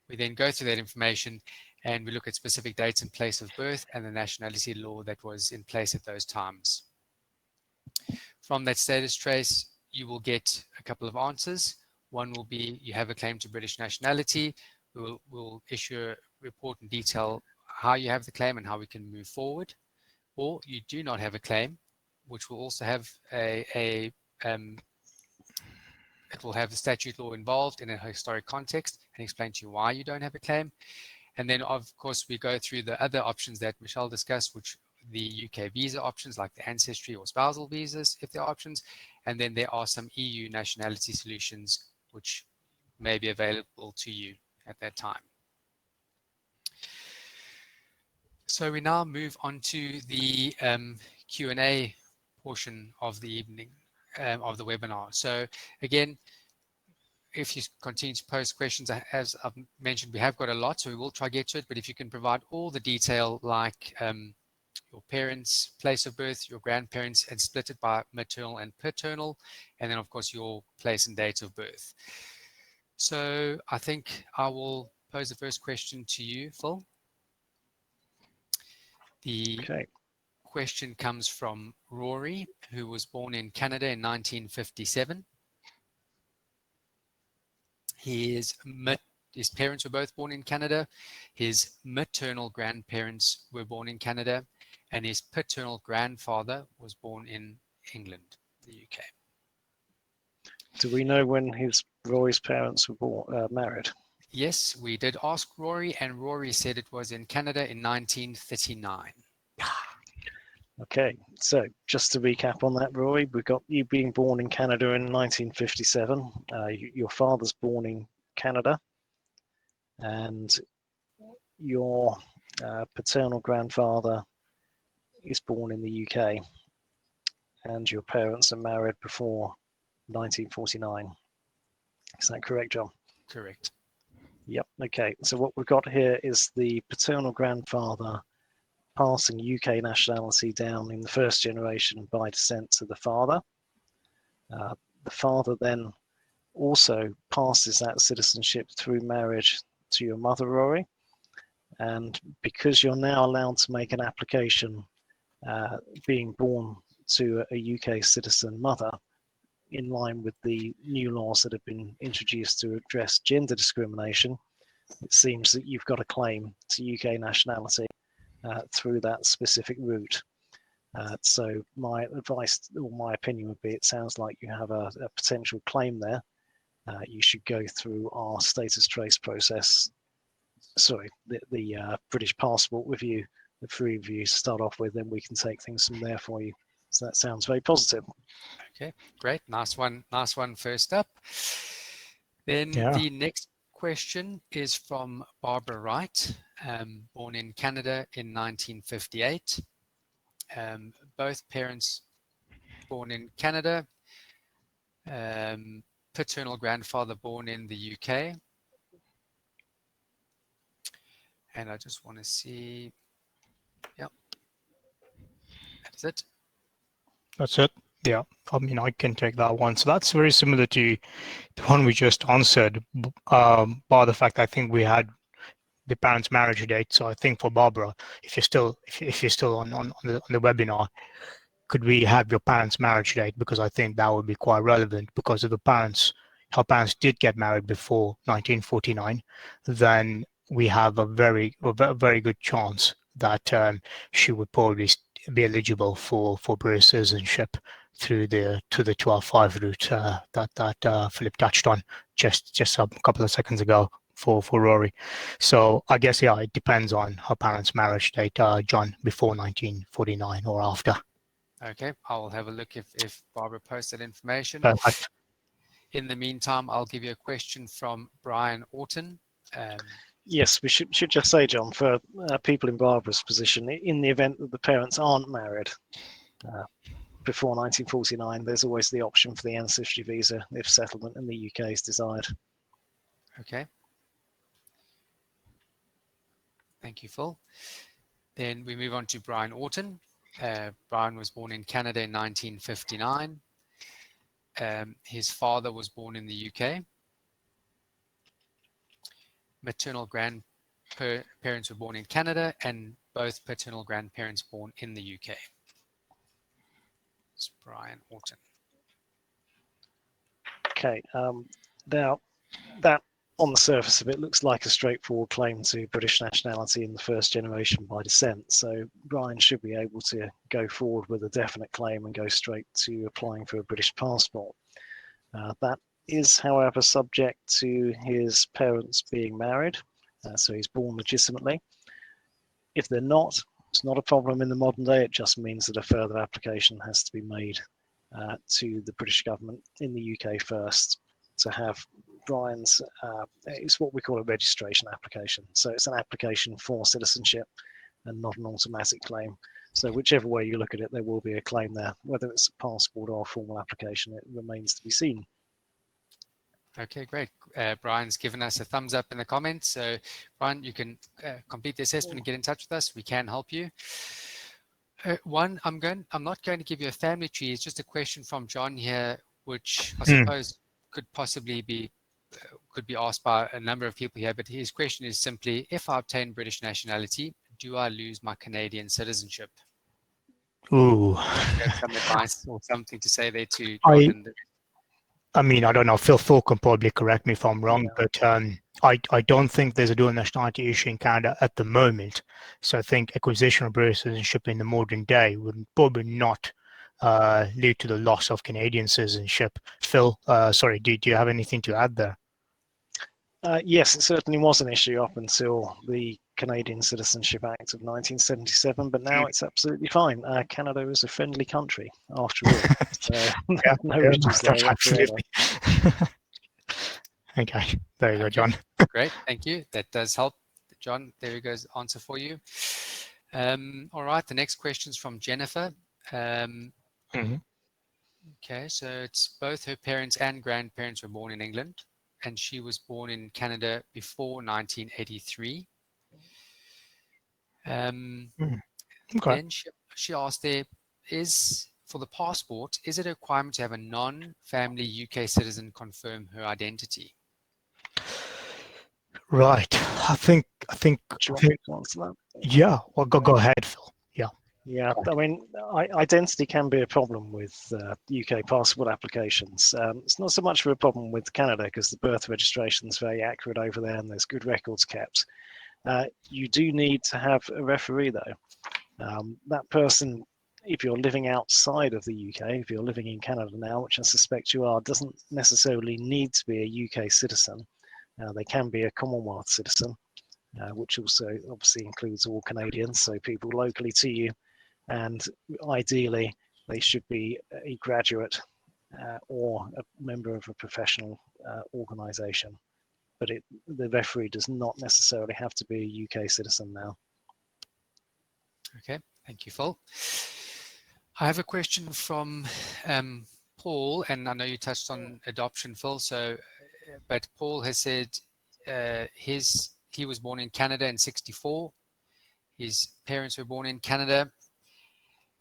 we then go through that information and we look at specific dates and place of birth and the nationality law that was in place at those times. From that status trace, you will get a couple of answers. One will be, you have a claim to British nationality. We'll issue a report in detail how you have the claim and how we can move forward. Or you do not have a claim, which will also have it will have the statute law involved in a historic context and explain to you why you don't have a claim. And then, of course, we go through the other options that Michelle discussed, which the UK visa options, like the ancestry or spousal visas, if there are options. And then there are some EU nationality solutions, which may be available to you at that time. So we now move on to the Q&A portion of the evening, of the webinar. So again, if you continue to post questions, as I've mentioned, we have got a lot, so we will try to get to it. But if you can provide all the detail, like your parents' place of birth, your grandparents, and split it by maternal and paternal, and then, of course, your place and date of birth. So I think I will pose the first question to you, Phil. The question comes from Rory, who was born in Canada in 1957. His parents were both born in Canada. His maternal grandparents were born in Canada, and his paternal grandfather was born in England, the UK. Do we know when Rory's parents were married? Yes, we did ask Rory, and Rory said it was in Canada in 1939. Okay, so just to recap on that, Rory, we've got you being born in Canada in 1957. Your father's born in Canada, and your paternal grandfather is born in the UK, and your parents are married before 1949. Is that correct, John? Correct. Yep. Okay, so what we've got here is the paternal grandfather passing UK nationality down in the first generation by descent to the father. The father then also passes that citizenship through marriage to your mother, Rory. And because you're now allowed to make an application being born to a UK citizen mother, in line with the new laws that have been introduced to address gender discrimination, it seems that you've got a claim to UK nationality through that specific route. So my advice or my opinion would be, it sounds like you have a potential claim there. You should go through our status trace process. Sorry, the British passport review, the free review to start off with, then we can take things from there for you. So that sounds very positive. Okay, great. Nice one first up. Then the next question is from Barbara Wright, born in Canada in 1958. Both parents born in Canada. Paternal grandfather born in the UK. And I just want to see. Yep. That's it. That's it. Yeah, I mean, I can take that one. So that's very similar to the one we just answered, bar the fact I think we had the parents' marriage date. So I think for Barbara, if you're still on the webinar, could we have your parents' marriage date? Because I think that would be quite relevant, because if her parents did get married before 1949, then we have a very good chance that she would probably be eligible for British citizenship through the 12-5 route that Philip touched on just a couple of seconds ago for Rory. So I guess, yeah, it depends on her parents' marriage date, John, before 1949 or after. Okay, I'll have a look if Barbara posted information. Perfect. In the meantime, I'll give you a question from Brian Orton. Yes, we should just say, John, for people in Barbara's position, in the event that the parents aren't married before 1949, there's always the option for the ancestry visa if settlement in the UK is desired. Okay. Thank you, Phil. Then we move on to Brian Orton. Brian was born in Canada in 1959. His father was born in the UK. Maternal grandparents were born in Canada, and both paternal grandparents born in the UK. It's Brian Orton. Okay. Now, that on the surface of it, looks like a straightforward claim to British nationality in the first generation by descent. So Brian should be able to go forward with a definite claim and go straight to applying for a British passport. That is, however, subject to his parents being married, so he's born legitimately. If they're not, it's not a problem in the modern day. It just means that a further application has to be made to the British government in the UK first to have Brian's, it's what we call a registration application. So it's an application for citizenship and not an automatic claim. So whichever way you look at it, there will be a claim there. Whether it's a passport or a formal application, it remains to be seen. Okay, great. Brian's given us a thumbs up in the comments. So Brian, you can complete the assessment and get in touch with us. We can help you. I'm not going to give you a family tree. It's just a question from John here, which I suppose could possibly be asked by a number of people here. But his question is simply: if I obtain British nationality, do I lose my Canadian citizenship? Ooh. Some advice or something to say there to John. I mean, I don't know. Phil can probably correct me if I'm wrong, but I don't think there's a dual nationality issue in Canada at the moment. So I think acquisition of British citizenship in the modern day would probably not lead to the loss of Canadian citizenship. Phil, sorry, do you have anything to add there? Yes, it certainly was an issue up until the Canadian Citizenship Act of 1977, but now it's absolutely fine. Canada is a friendly country, after all. So no issues there whatsoever. Okay, there you go, John. Great, thank you. That does help. John, there you goes, answer for you. All right, the next question is from Jennifer. Okay, so it's both her parents and grandparents were born in England, and she was born in Canada before 1983. Then she asked there, for the passport, is it a requirement to have a non-family UK citizen confirm her identity? Right. I think. Do you want me to answer that? Yeah. Well, go ahead, Phil. Yeah. Yeah. I mean, identity can be a problem with UK passport applications. It's not so much of a problem with Canada because the birth registration is very accurate over there and there's good records kept. You do need to have a referee though. That person, if you're living outside of the UK, if you're living in Canada now, which I suspect you are, doesn't necessarily need to be a UK citizen. They can be a Commonwealth citizen, which also obviously includes all Canadians, so people locally to you. And ideally, they should be a graduate or a member of a professional organisation. But the referee does not necessarily have to be a UK citizen now. Okay, thank you, Phil. I have a question from Paul, and I know you touched on adoption, Phil. But Paul has said he was born in Canada in '64. His parents were born in Canada.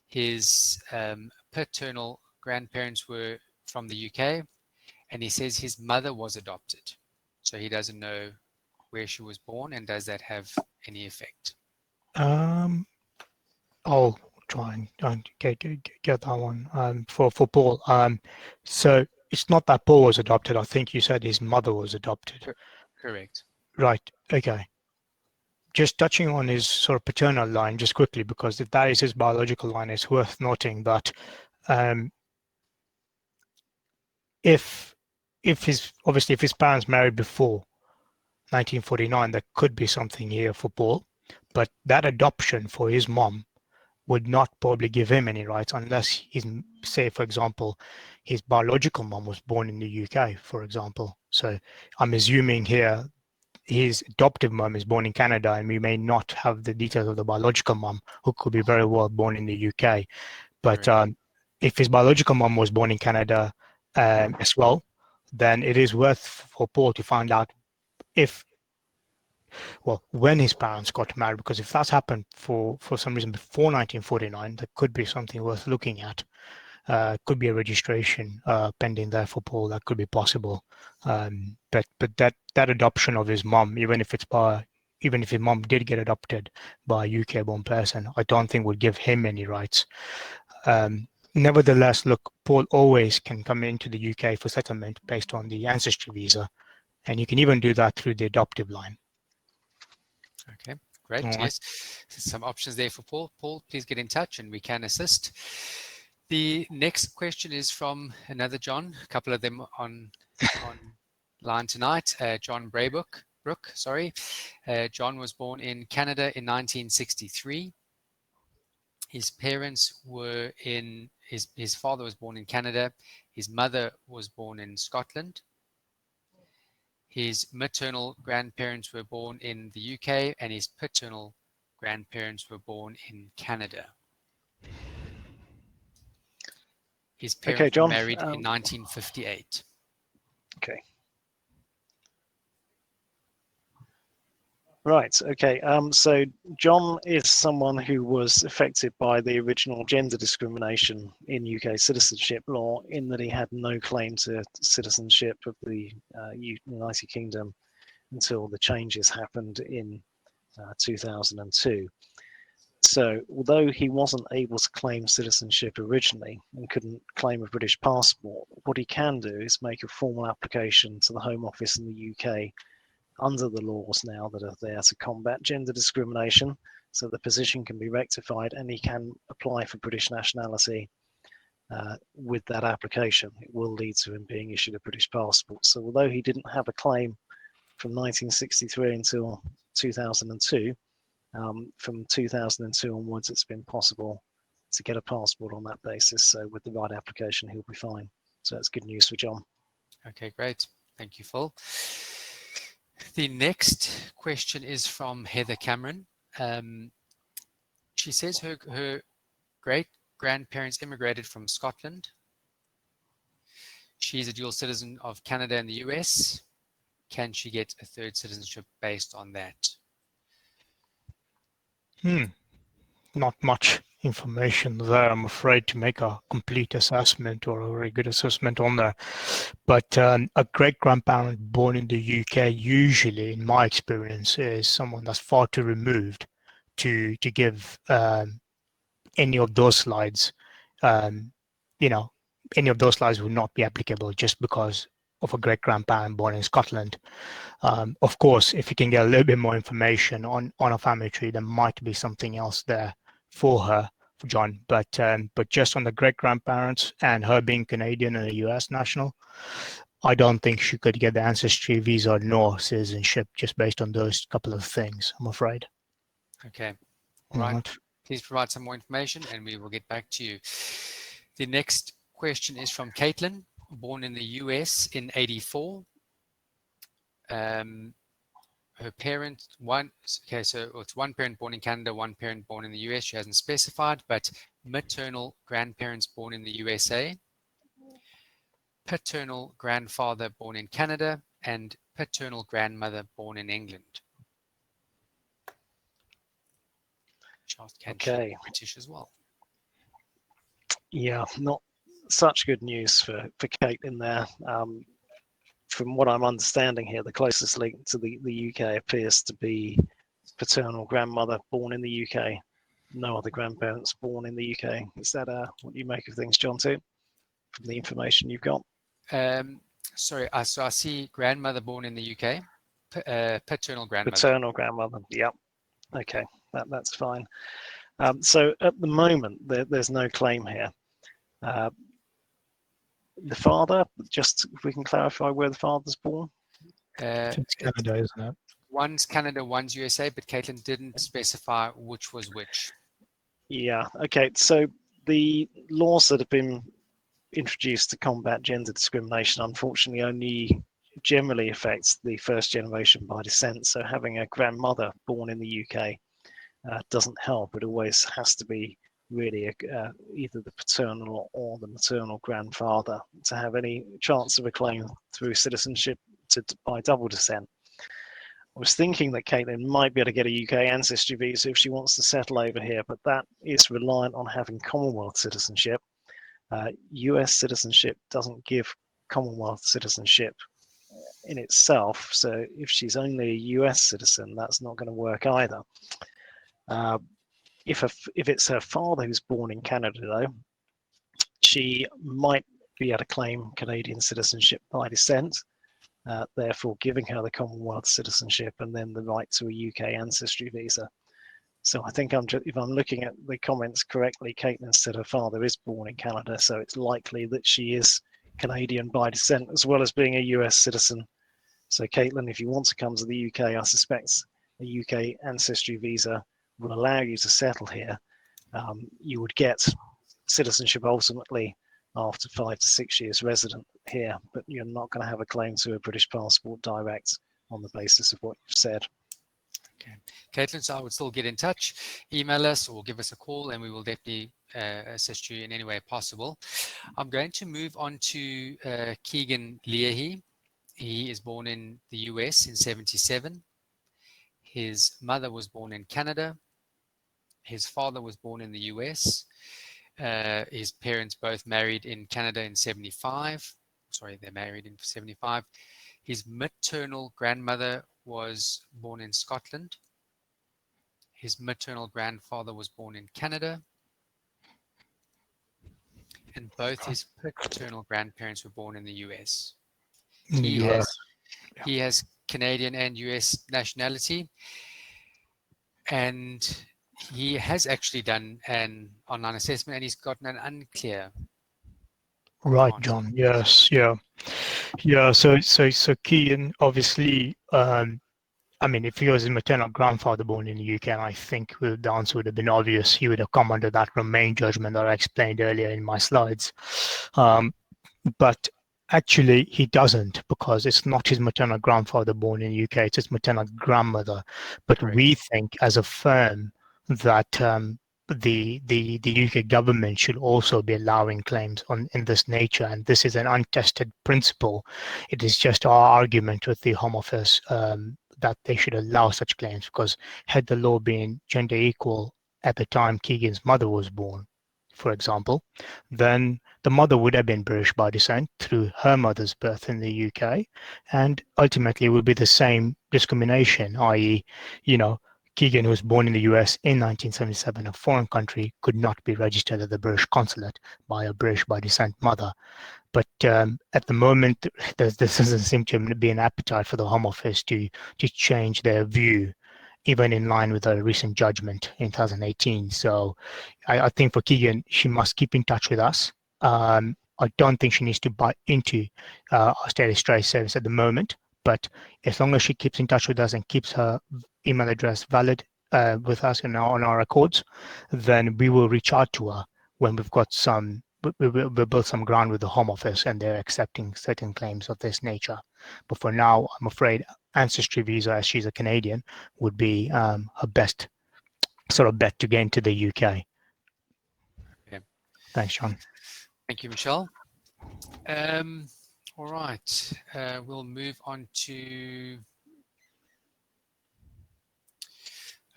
His paternal grandparents were from the UK, and he says his mother was adopted. So he doesn't know where she was born, and does that have any effect? I'll try and get that one for Paul. So it's not that Paul was adopted. I think you said his mother was adopted. Correct. Right. Okay. Just touching on his sort of paternal line, just quickly, because if that is his biological line, it's worth noting that if his parents married before 1949, there could be something here for Paul, but that adoption for his mom would not probably give him any rights unless he's, say, for example, his biological mom was born in the UK, for example. So I'm assuming here his adoptive mom is born in Canada, and we may not have the details of the biological mom, who could be very well born in the UK. But if his biological mom was born in Canada as well, then it is worth for Paul to find out when his parents got married, because if that's happened for some reason before 1949, that could be something worth looking at. Could be a registration pending there for Paul. That could be possible. But that adoption of his mom, even if his mom did get adopted by a UK-born person, I don't think would give him any rights. Nevertheless, look, Paul always can come into the UK for settlement based on the ancestry visa, And you can even do that through the adoptive line. Okay, great. All right. Yes, some options there for Paul. Paul, please get in touch and we can assist. The next question is from another John, a couple of them on line tonight. John Braybook, sorry. John was born in Canada in 1963. His parents were in, his father was born in Canada. His mother was born in Scotland. His maternal grandparents were born in the UK and his paternal grandparents were born in Canada. His parents Okay, John. were married in 1958. Okay. Right. Okay. So John is someone who was affected by the original gender discrimination in UK citizenship law, in that he had no claim to citizenship of the United Kingdom until the changes happened in 2002. So although he wasn't able to claim citizenship originally and couldn't claim a British passport, what he can do is make a formal application to the Home Office in the UK under the laws now that are there to combat gender discrimination, so the position can be rectified and he can apply for British nationality with that application. It will lead to him being issued a British passport. So although he didn't have a claim from 1963 until 2002, from 2002 onwards, it's been possible to get a passport on that basis. So with the right application, he'll be fine. So that's good news for John. Okay, great. Thank you, Phil. The next question is from Heather Cameron. She says her great-grandparents immigrated from Scotland. She's a dual citizen of Canada and the US. Can she get a third citizenship based on that? Not much information there, I'm afraid, to make a complete assessment or a very good assessment on that. But a great-grandparent born in the UK, usually, in my experience, is someone that's far too removed to give any of those slides. Any of those slides would not be applicable just because of a great-grandparent born in Scotland. Of course, if you can get a little bit more information on a family tree, there might be something else there for her, for John. But just on the great-grandparents and her being Canadian and a US national, I don't think she could get the ancestry visa nor citizenship just based on those couple of things, I'm afraid. Okay. All right. Please provide some more information and we will get back to you. The next question is from Caitlin, born in the US in 84. Her parent, so it's one parent born in Canada, one parent born in the US. She hasn't specified, but maternal grandparents born in the USA, paternal grandfather born in Canada, and paternal grandmother born in England. Okay. British as well. Yeah, not such good news for Caitlin there. From what I'm understanding here, the closest link to the UK appears to be paternal grandmother born in the UK. No other grandparents born in the UK. Is that what you make of things, John, too, from the information you've got? Sorry, so I see grandmother born in the UK, paternal grandmother. Paternal grandmother, yep. Okay, that's fine. So at the moment, there's no claim here. The father, just if we can clarify where the father's born. It's Canada, isn't it? One's Canada, one's USA, but Caitlin didn't specify which was which. Yeah, okay. So the laws that have been introduced to combat gender discrimination, unfortunately, only generally affects the first generation by descent. So having a grandmother born in the UK doesn't help. It always has to be really either the paternal or the maternal grandfather to have any chance of a claim through citizenship by double descent. I was thinking that Caitlin might be able to get a UK ancestry visa if she wants to settle over here, but that is reliant on having Commonwealth citizenship. US citizenship doesn't give Commonwealth citizenship in itself, so if she's only a US citizen, that's not going to work either. If it's her father who's born in Canada, though, she might be able to claim Canadian citizenship by descent. therefore giving her the Commonwealth citizenship and then the right to a UK ancestry visa. So I think if I'm looking at the comments correctly, Caitlin said her father is born in Canada, so it's likely that she is Canadian by descent as well as being a US citizen. So Caitlin, if you want to come to the UK, I suspect a UK ancestry visa will allow you to settle here. You would get citizenship ultimately after 5 to 6 years resident here, but you're not going to have a claim to a British passport direct on the basis of what you've said. Okay, Caitlin, so I would still get in touch, email us or give us a call, and we will definitely assist you in any way possible. I'm going to move on to Keegan Leahy. He is born in the US in 1977. His mother was born in Canada. His father was born in the US. His parents both married in Canada in 1975. Sorry, they're married in 1975. His maternal grandmother was born in Scotland. His maternal grandfather was born in Canada. And both his paternal grandparents were born in the US. He has Canadian and US nationality. And he has actually done an online assessment, and he's gotten an unclear Right, answer. John. Yes, yeah. So Keegan, obviously, I mean, if he was his maternal grandfather born in the UK, I think the answer would have been obvious. He would have come under that Remain judgment that I explained earlier in my slides. But actually, he doesn't, because it's not his maternal grandfather born in the UK, it's his maternal grandmother. But Correct. we think as a firm that the UK government should also be allowing claims in this nature, and this is an untested principle. It is just our argument with the Home Office that they should allow such claims, because had the law been gender equal at the time Keegan's mother was born, for example, then the mother would have been British by descent through her mother's birth in the UK, and ultimately it would be the same discrimination, i.e., Keegan, who was born in the US in 1977, a foreign country, could not be registered at the British consulate by a British by descent mother. But at the moment, there doesn't seem to be an appetite for the Home Office to change their view, even in line with a recent judgment in 2018. So I think for Keegan, she must keep in touch with us. I don't think she needs to buy into Australia Stray service at the moment, but as long as she keeps in touch with us and keeps her email address valid with us on our records, then we will reach out to her when we've got we'll build some ground with the Home Office and they're accepting certain claims of this nature. But for now, I'm afraid ancestry visa, as she's a Canadian, would be her best sort of bet to get into the UK. Okay. Thanks, John. Thank you, Michelle. All right, we'll move on to.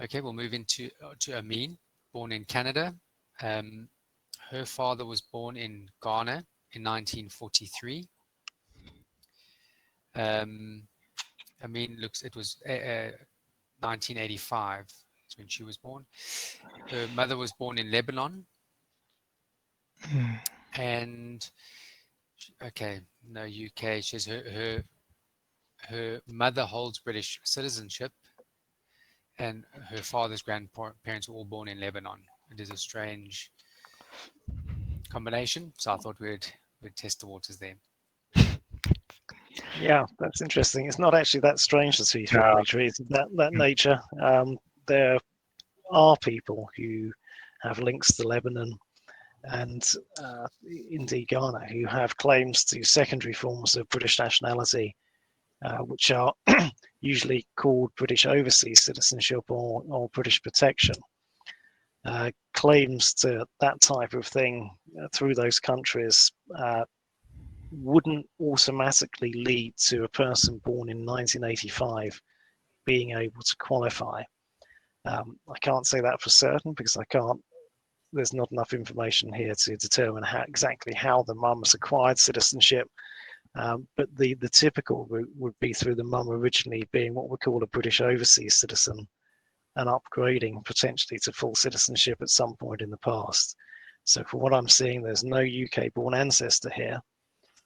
Okay, we'll move into to Amin, born in Canada. Her father was born in Ghana in 1943. Amin it was 1985 when she was born. Her mother was born in Lebanon. And okay, no UK. She says her mother holds British citizenship, and her father's grandparents were all born in Lebanon. It is a strange combination, so I thought we'd test the waters there. Yeah, that's interesting. It's not actually that strange to see family trees of that nature. There are people who have links to Lebanon and indeed Ghana who have claims to secondary forms of British nationality, which are usually called British overseas citizenship or British protection. Claims to that type of thing through those countries wouldn't automatically lead to a person born in 1985 being able to qualify. I can't say that for certain because there's not enough information here to determine exactly how the mum has acquired citizenship. But the typical route would be through the mum originally being what we call a British overseas citizen and upgrading potentially to full citizenship at some point in the past. So for what I'm seeing, there's no UK born ancestor here.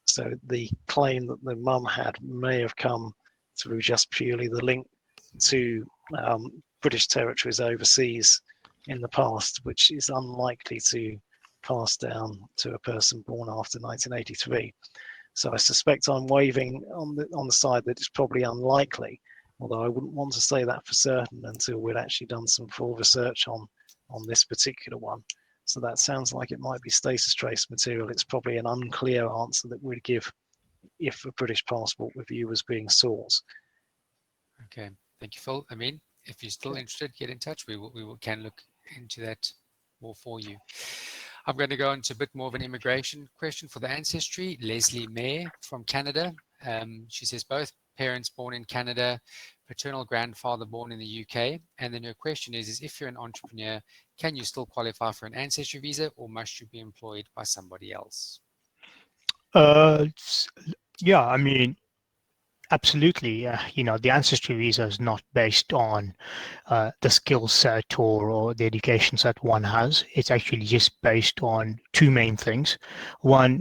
So the claim that the mum had may have come through just purely the link to British territories overseas in the past, which is unlikely to pass down to a person born after 1983. So I suspect I'm waving on the side that it's probably unlikely, although I wouldn't want to say that for certain until we'd actually done some full research on this particular one. So that sounds like it might be status trace material. It's probably an unclear answer that we'd give if a British passport review was being sought. Okay, thank you, Phil. I mean, if you're still interested, get in touch. We can look into that more for you. I'm going to go into a bit more of an immigration question for the ancestry. Leslie Mayer from Canada. She says both parents born in Canada, paternal grandfather born in the UK. And then her question is if you're an entrepreneur, can you still qualify for an ancestry visa, or must you be employed by somebody else? Yeah, I mean, absolutely. The ancestry visa is not based on the skill set or the education set one has. It's actually just based on two main things. One,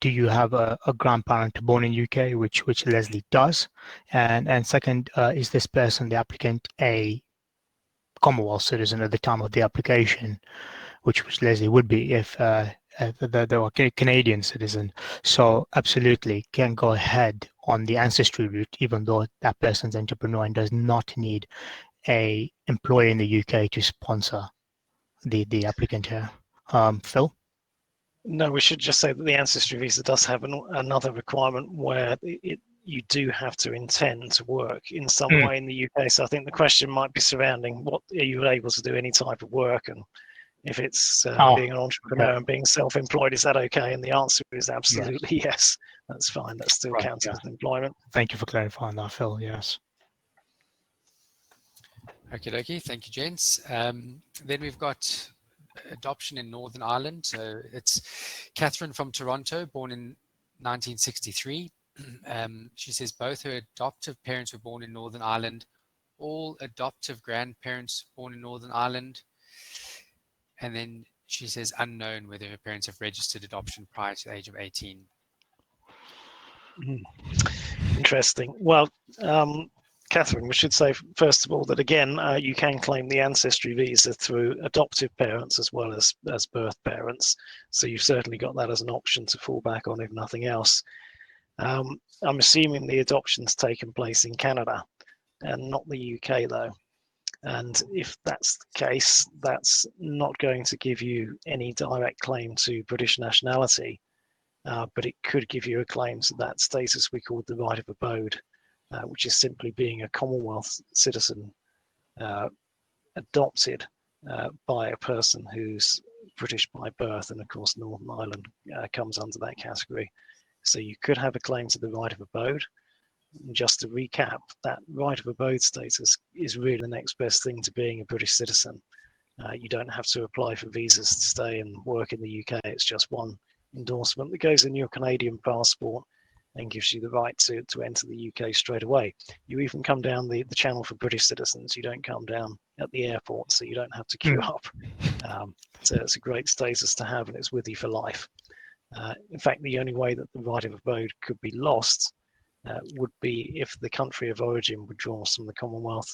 do you have a grandparent born in UK, which Leslie does, and second, is this person, the applicant, a Commonwealth citizen at the time of the application, which Leslie would be if they were a Canadian citizen. So absolutely can go ahead on the ancestry route, even though that person's entrepreneur and does not need a employer in the UK to sponsor the applicant here. Phil? No, we should just say that the ancestry visa does have another requirement where you do have to intend to work in some way in the UK. So I think the question might be surrounding what are you able to do any type of work, and if it's being an entrepreneur and being self-employed, is that okay? And the answer is absolutely yes. That's fine. That still counts as employment. Thank you for clarifying that, Phil. Yes. Okay, dokie. Thank you, gents. Then we've got adoption in Northern Ireland. So it's Catherine from Toronto, born in 1963. She says both her adoptive parents were born in Northern Ireland, all adoptive grandparents born in Northern Ireland. And then she says unknown whether her parents have registered adoption prior to the age of 18. Interesting. Well, Catherine, we should say, first of all, that again, you can claim the ancestry visa through adoptive parents as well as birth parents. So you've certainly got that as an option to fall back on, if nothing else. I'm assuming the adoption's taken place in Canada and not the UK, though. And if that's the case, that's not going to give you any direct claim to British nationality, but it could give you a claim to that status we call the right of abode, which is simply being a Commonwealth citizen adopted by a person who's British by birth. And of course, Northern Ireland comes under that category. So you could have a claim to the right of abode. And just to recap, that right of abode status is really the next best thing to being a British citizen. You don't have to apply for visas to stay and work in the UK. It's just one endorsement that goes in your Canadian passport and gives you the right to enter the UK straight away. You even come down the channel for British citizens. You don't come down at the airport, so you don't have to queue up. So it's a great status to have, and it's with you for life. In fact, the only way that the right of abode could be lost would be if the country of origin withdraws from the Commonwealth,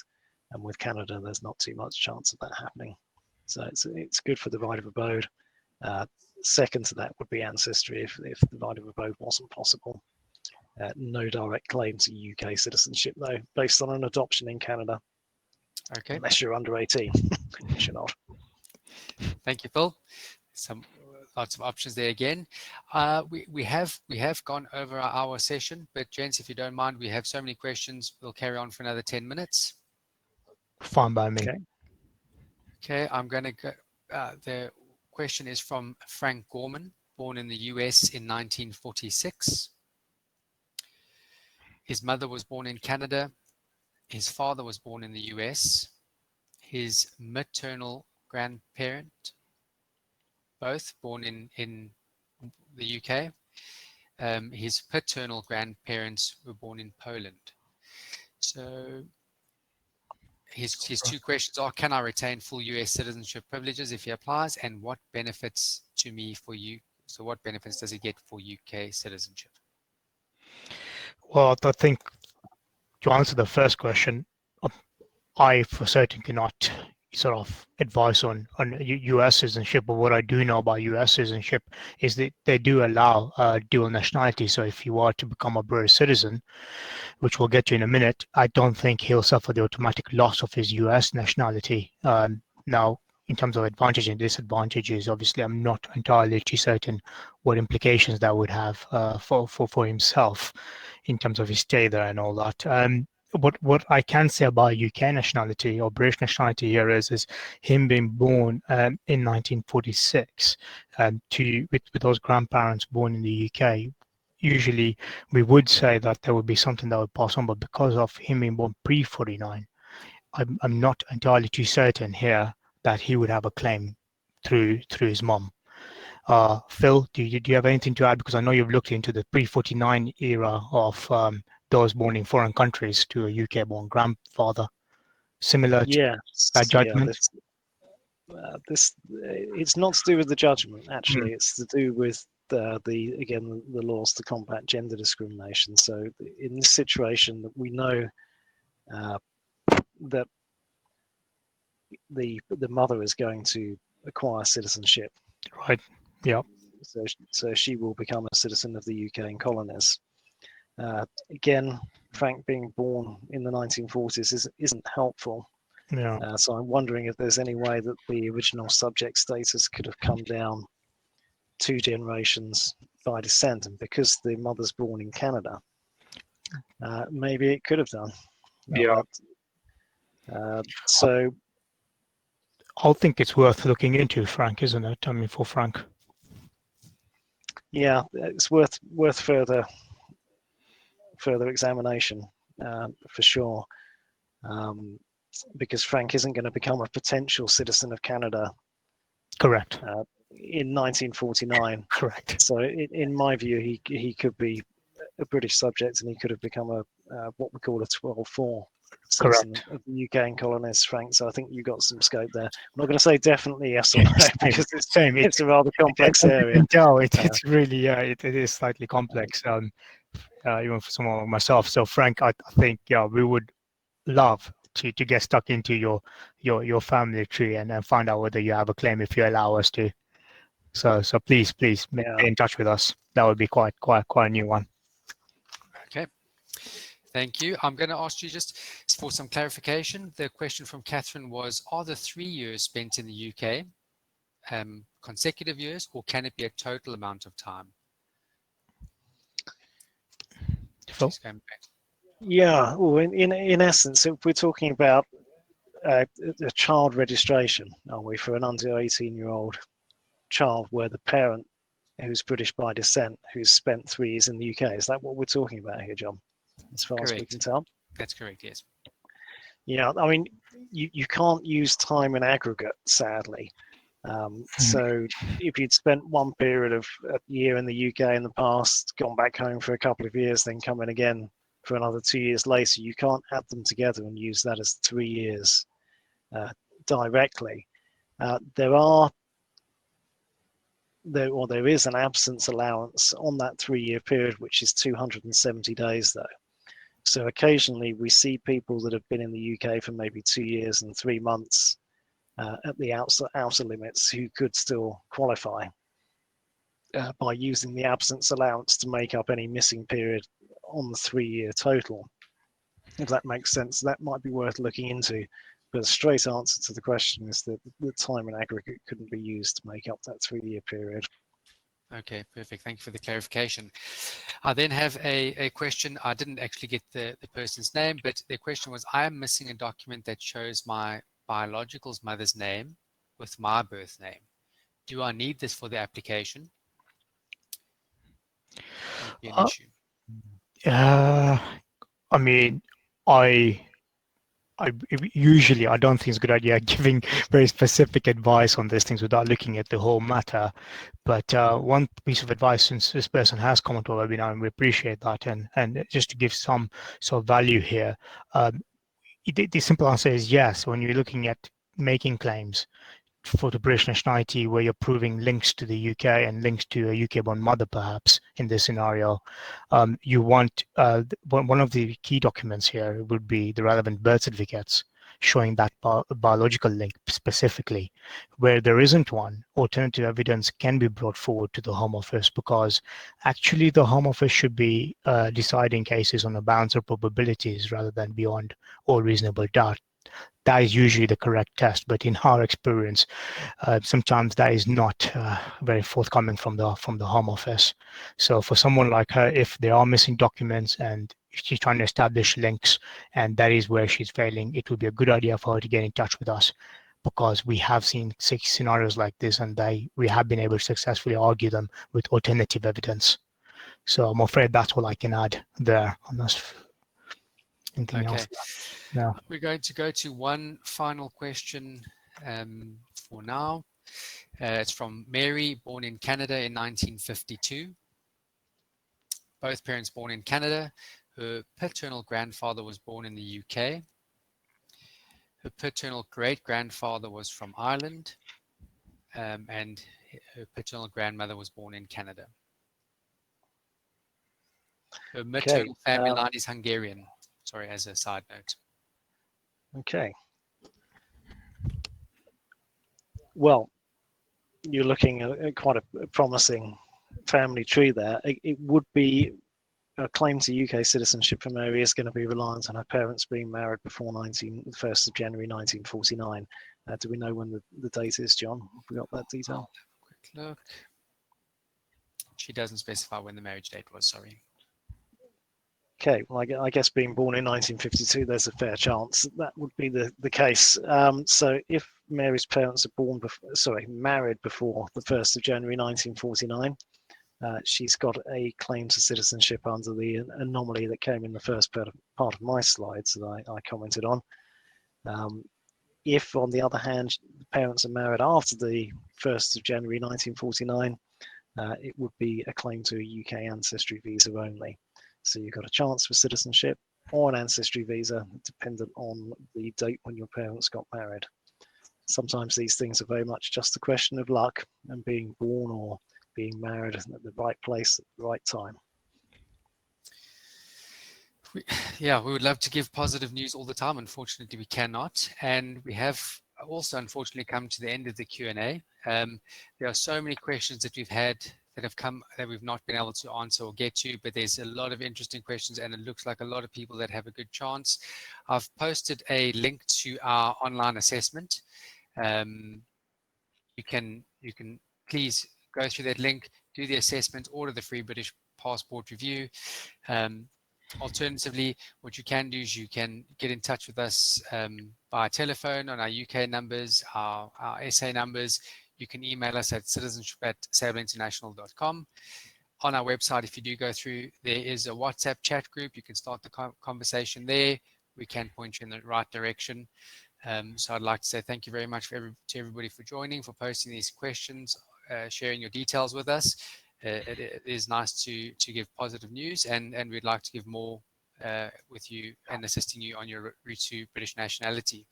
and with Canada, there's not too much chance of that happening. So it's good for the right of abode. Second to that would be ancestry if the right of abode wasn't possible. No direct claim to UK citizenship, though, based on an adoption in Canada. Okay. Unless you're under 18, which you're not. Thank you, Phil. Lots of options there again. We have gone over our hour session, but gents, if you don't mind, we have so many questions. We'll carry on for another 10 minutes. Fine by me. Okay, I'm going to go. The question is from Frank Gorman, born in the US in 1946. His mother was born in Canada. His father was born in the US. His maternal grandparent, both born in the UK. His paternal grandparents were born in Poland. So his two questions are, can I retain full US citizenship privileges if he applies, and what benefits to me for you? So what benefits does he get for UK citizenship? Well, I think to answer the first question, I for certain cannot sort of advise on US citizenship, but what I do know about US citizenship is that they do allow dual nationality. So if you are to become a British citizen, which we'll get to in a minute, I don't think he'll suffer the automatic loss of his US nationality. Now, in terms of advantages and disadvantages, obviously, I'm not entirely too certain what implications that would have for himself in terms of his stay there and all that. What I can say about UK nationality or British nationality here is him being born in 1946 with those grandparents born in the UK. Usually, we would say that there would be something that would pass on, but because of him being born pre-49, I'm not entirely too certain here that he would have a claim through his mom. Phil, do you have anything to add? Because I know you've looked into the pre-49 era of those born in foreign countries to a UK-born grandfather. Similar to Yeah, that yeah. judgment? This it's not to do with the judgment. Actually, Mm. it's to do with the laws to combat gender discrimination. So in this situation, that we know that the mother is going to acquire citizenship. Right. Yeah. So she will become a citizen of the UK and colonies. Again, Frank being born in the 1940s isn't helpful. Yeah. So I'm wondering if there's any way that the original subject status could have come down 2 generations by descent, and because the mother's born in Canada, maybe it could have done. Yeah. So I think it's worth looking into, Frank, isn't it? I mean, for Frank. yeah, it's worth further examination for sure, because Frank isn't going to become a potential citizen of Canada Correct. in 1949. Correct. So in my view, he could be a British subject, and he could have become a what we call a 12-4 citizen Correct. of the UK and colonies, Frank. So I think you got some scope there. I'm not going to say definitely yes or no because Same. it's a rather complex As you area. can tell, it's really, yeah, it is slightly complex, even for someone like myself. So, Frank, I think, yeah, we would love to get stuck into your family tree and find out whether you have a claim if you allow us to. So please get Yeah. in touch with us. That would be quite a new one. Okay. Thank you. I'm going to ask you just for some clarification. The question from Catherine was, are the 3 years spent in the UK consecutive years, or can it be a total amount of time? Phil? She's going back. Yeah. Well, in essence, if we're talking about a child registration, are we, for an under 18-year-old child where the parent who's British by descent, who's spent 3 years in the UK, is that what we're talking about here, John? As far as we can tell. That's correct, yes. Yeah, I mean, you can't use time in aggregate, sadly. So if you'd spent one period of a year in the UK in the past, gone back home for a couple of years, then come in again for another 2 years later, you can't add them together and use that as 3 years directly. There is an absence allowance on that 3-year period, which is 270 days, though. So occasionally we see people that have been in the UK for maybe 2 years and 3 months at the outer limits who could still qualify by using the absence allowance to make up any missing period on the 3-year total. If that makes sense, that might be worth looking into. But the straight answer to the question is that the time in aggregate couldn't be used to make up that 3-year period. Okay, perfect. Thank you for the clarification. I then have a question. I didn't actually get the person's name, but the question was, I am missing a document that shows my biological mother's name with my birth name. Do I need this for the application? Won't be an issue. I mean, I usually I don't think it's a good idea giving very specific advice on these things without looking at the whole matter. But one piece of advice, since this person has come onto our webinar, and we appreciate that, and just to give some sort of value here, the simple answer is yes. When you're looking at making claims, for the British nationality, where you're proving links to the UK and links to a UK-born mother, perhaps in this scenario, you want one of the key documents here would be the relevant birth certificates showing that biological link specifically. Where there isn't one, alternative evidence can be brought forward to the Home Office, because actually the Home Office should be deciding cases on a balance of probabilities rather than beyond all reasonable doubt. That is usually the correct test, but in our experience, sometimes that is not very forthcoming from the Home Office. So for someone like her, if there are missing documents and she's trying to establish links, and that is where she's failing, it would be a good idea for her to get in touch with us, because we have seen 6 scenarios like this, and we have been able to successfully argue them with alternative evidence. So I'm afraid that's all I can add there on this. Anything else? No. We're going to go to one final question for now. It's from Mary, born in Canada in 1952. Both parents born in Canada. Her paternal grandfather was born in the UK. Her paternal great-grandfather was from Ireland, and her paternal grandmother was born in Canada. Her maternal family line is Hungarian. Sorry, as a side note. Okay. Well, you're looking at quite a promising family tree there. It would be a claim to UK citizenship for Mary is going to be reliant on her parents being married before the 1st of January 1949. Do we know when the date is, John? Have we got that detail? Quick look. She doesn't specify when the marriage date was, sorry. Okay, well, I guess being born in 1952, there's a fair chance that would be the case. So if Mary's parents are married before the 1st of January 1949, she's got a claim to citizenship under the anomaly that came in the first part of my slides that I commented on. If, on the other hand, the parents are married after the 1st of January 1949, it would be a claim to a UK ancestry visa only. So you've got a chance for citizenship or an ancestry visa dependent on the date when your parents got married. Sometimes these things are very much just a question of luck and being born or being married at the right place at the right time. We would love to give positive news all the time. Unfortunately, we cannot. And we have also, unfortunately, come to the end of the Q&A. There are so many questions that we've had that have come that we've not been able to answer or get to, but there's a lot of interesting questions, and it looks like a lot of people that have a good chance. I've posted a link to our online assessment. You can please go through that link, do the assessment, order the free British passport review. Alternatively, what you can do is you can get in touch with us by telephone on our UK numbers, our SA numbers. You can email us at citizenship@sablinternational.com. On our website, if you do go through, there is a WhatsApp chat group. You can start the conversation there. We can point you in the right direction. So I'd like to say thank you very much to everybody for joining, for posting these questions, sharing your details with us. It is nice to give positive news, and we'd like to give more with you and assisting you on your route to British nationality.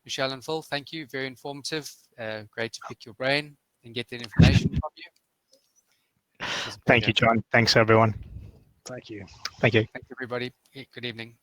Michelle and Phil, thank you. Very informative. Great to pick your brain and get that information from you. Thank you, John. Thanks, everyone. Thank you. Thank you. Thank you, everybody. Good evening.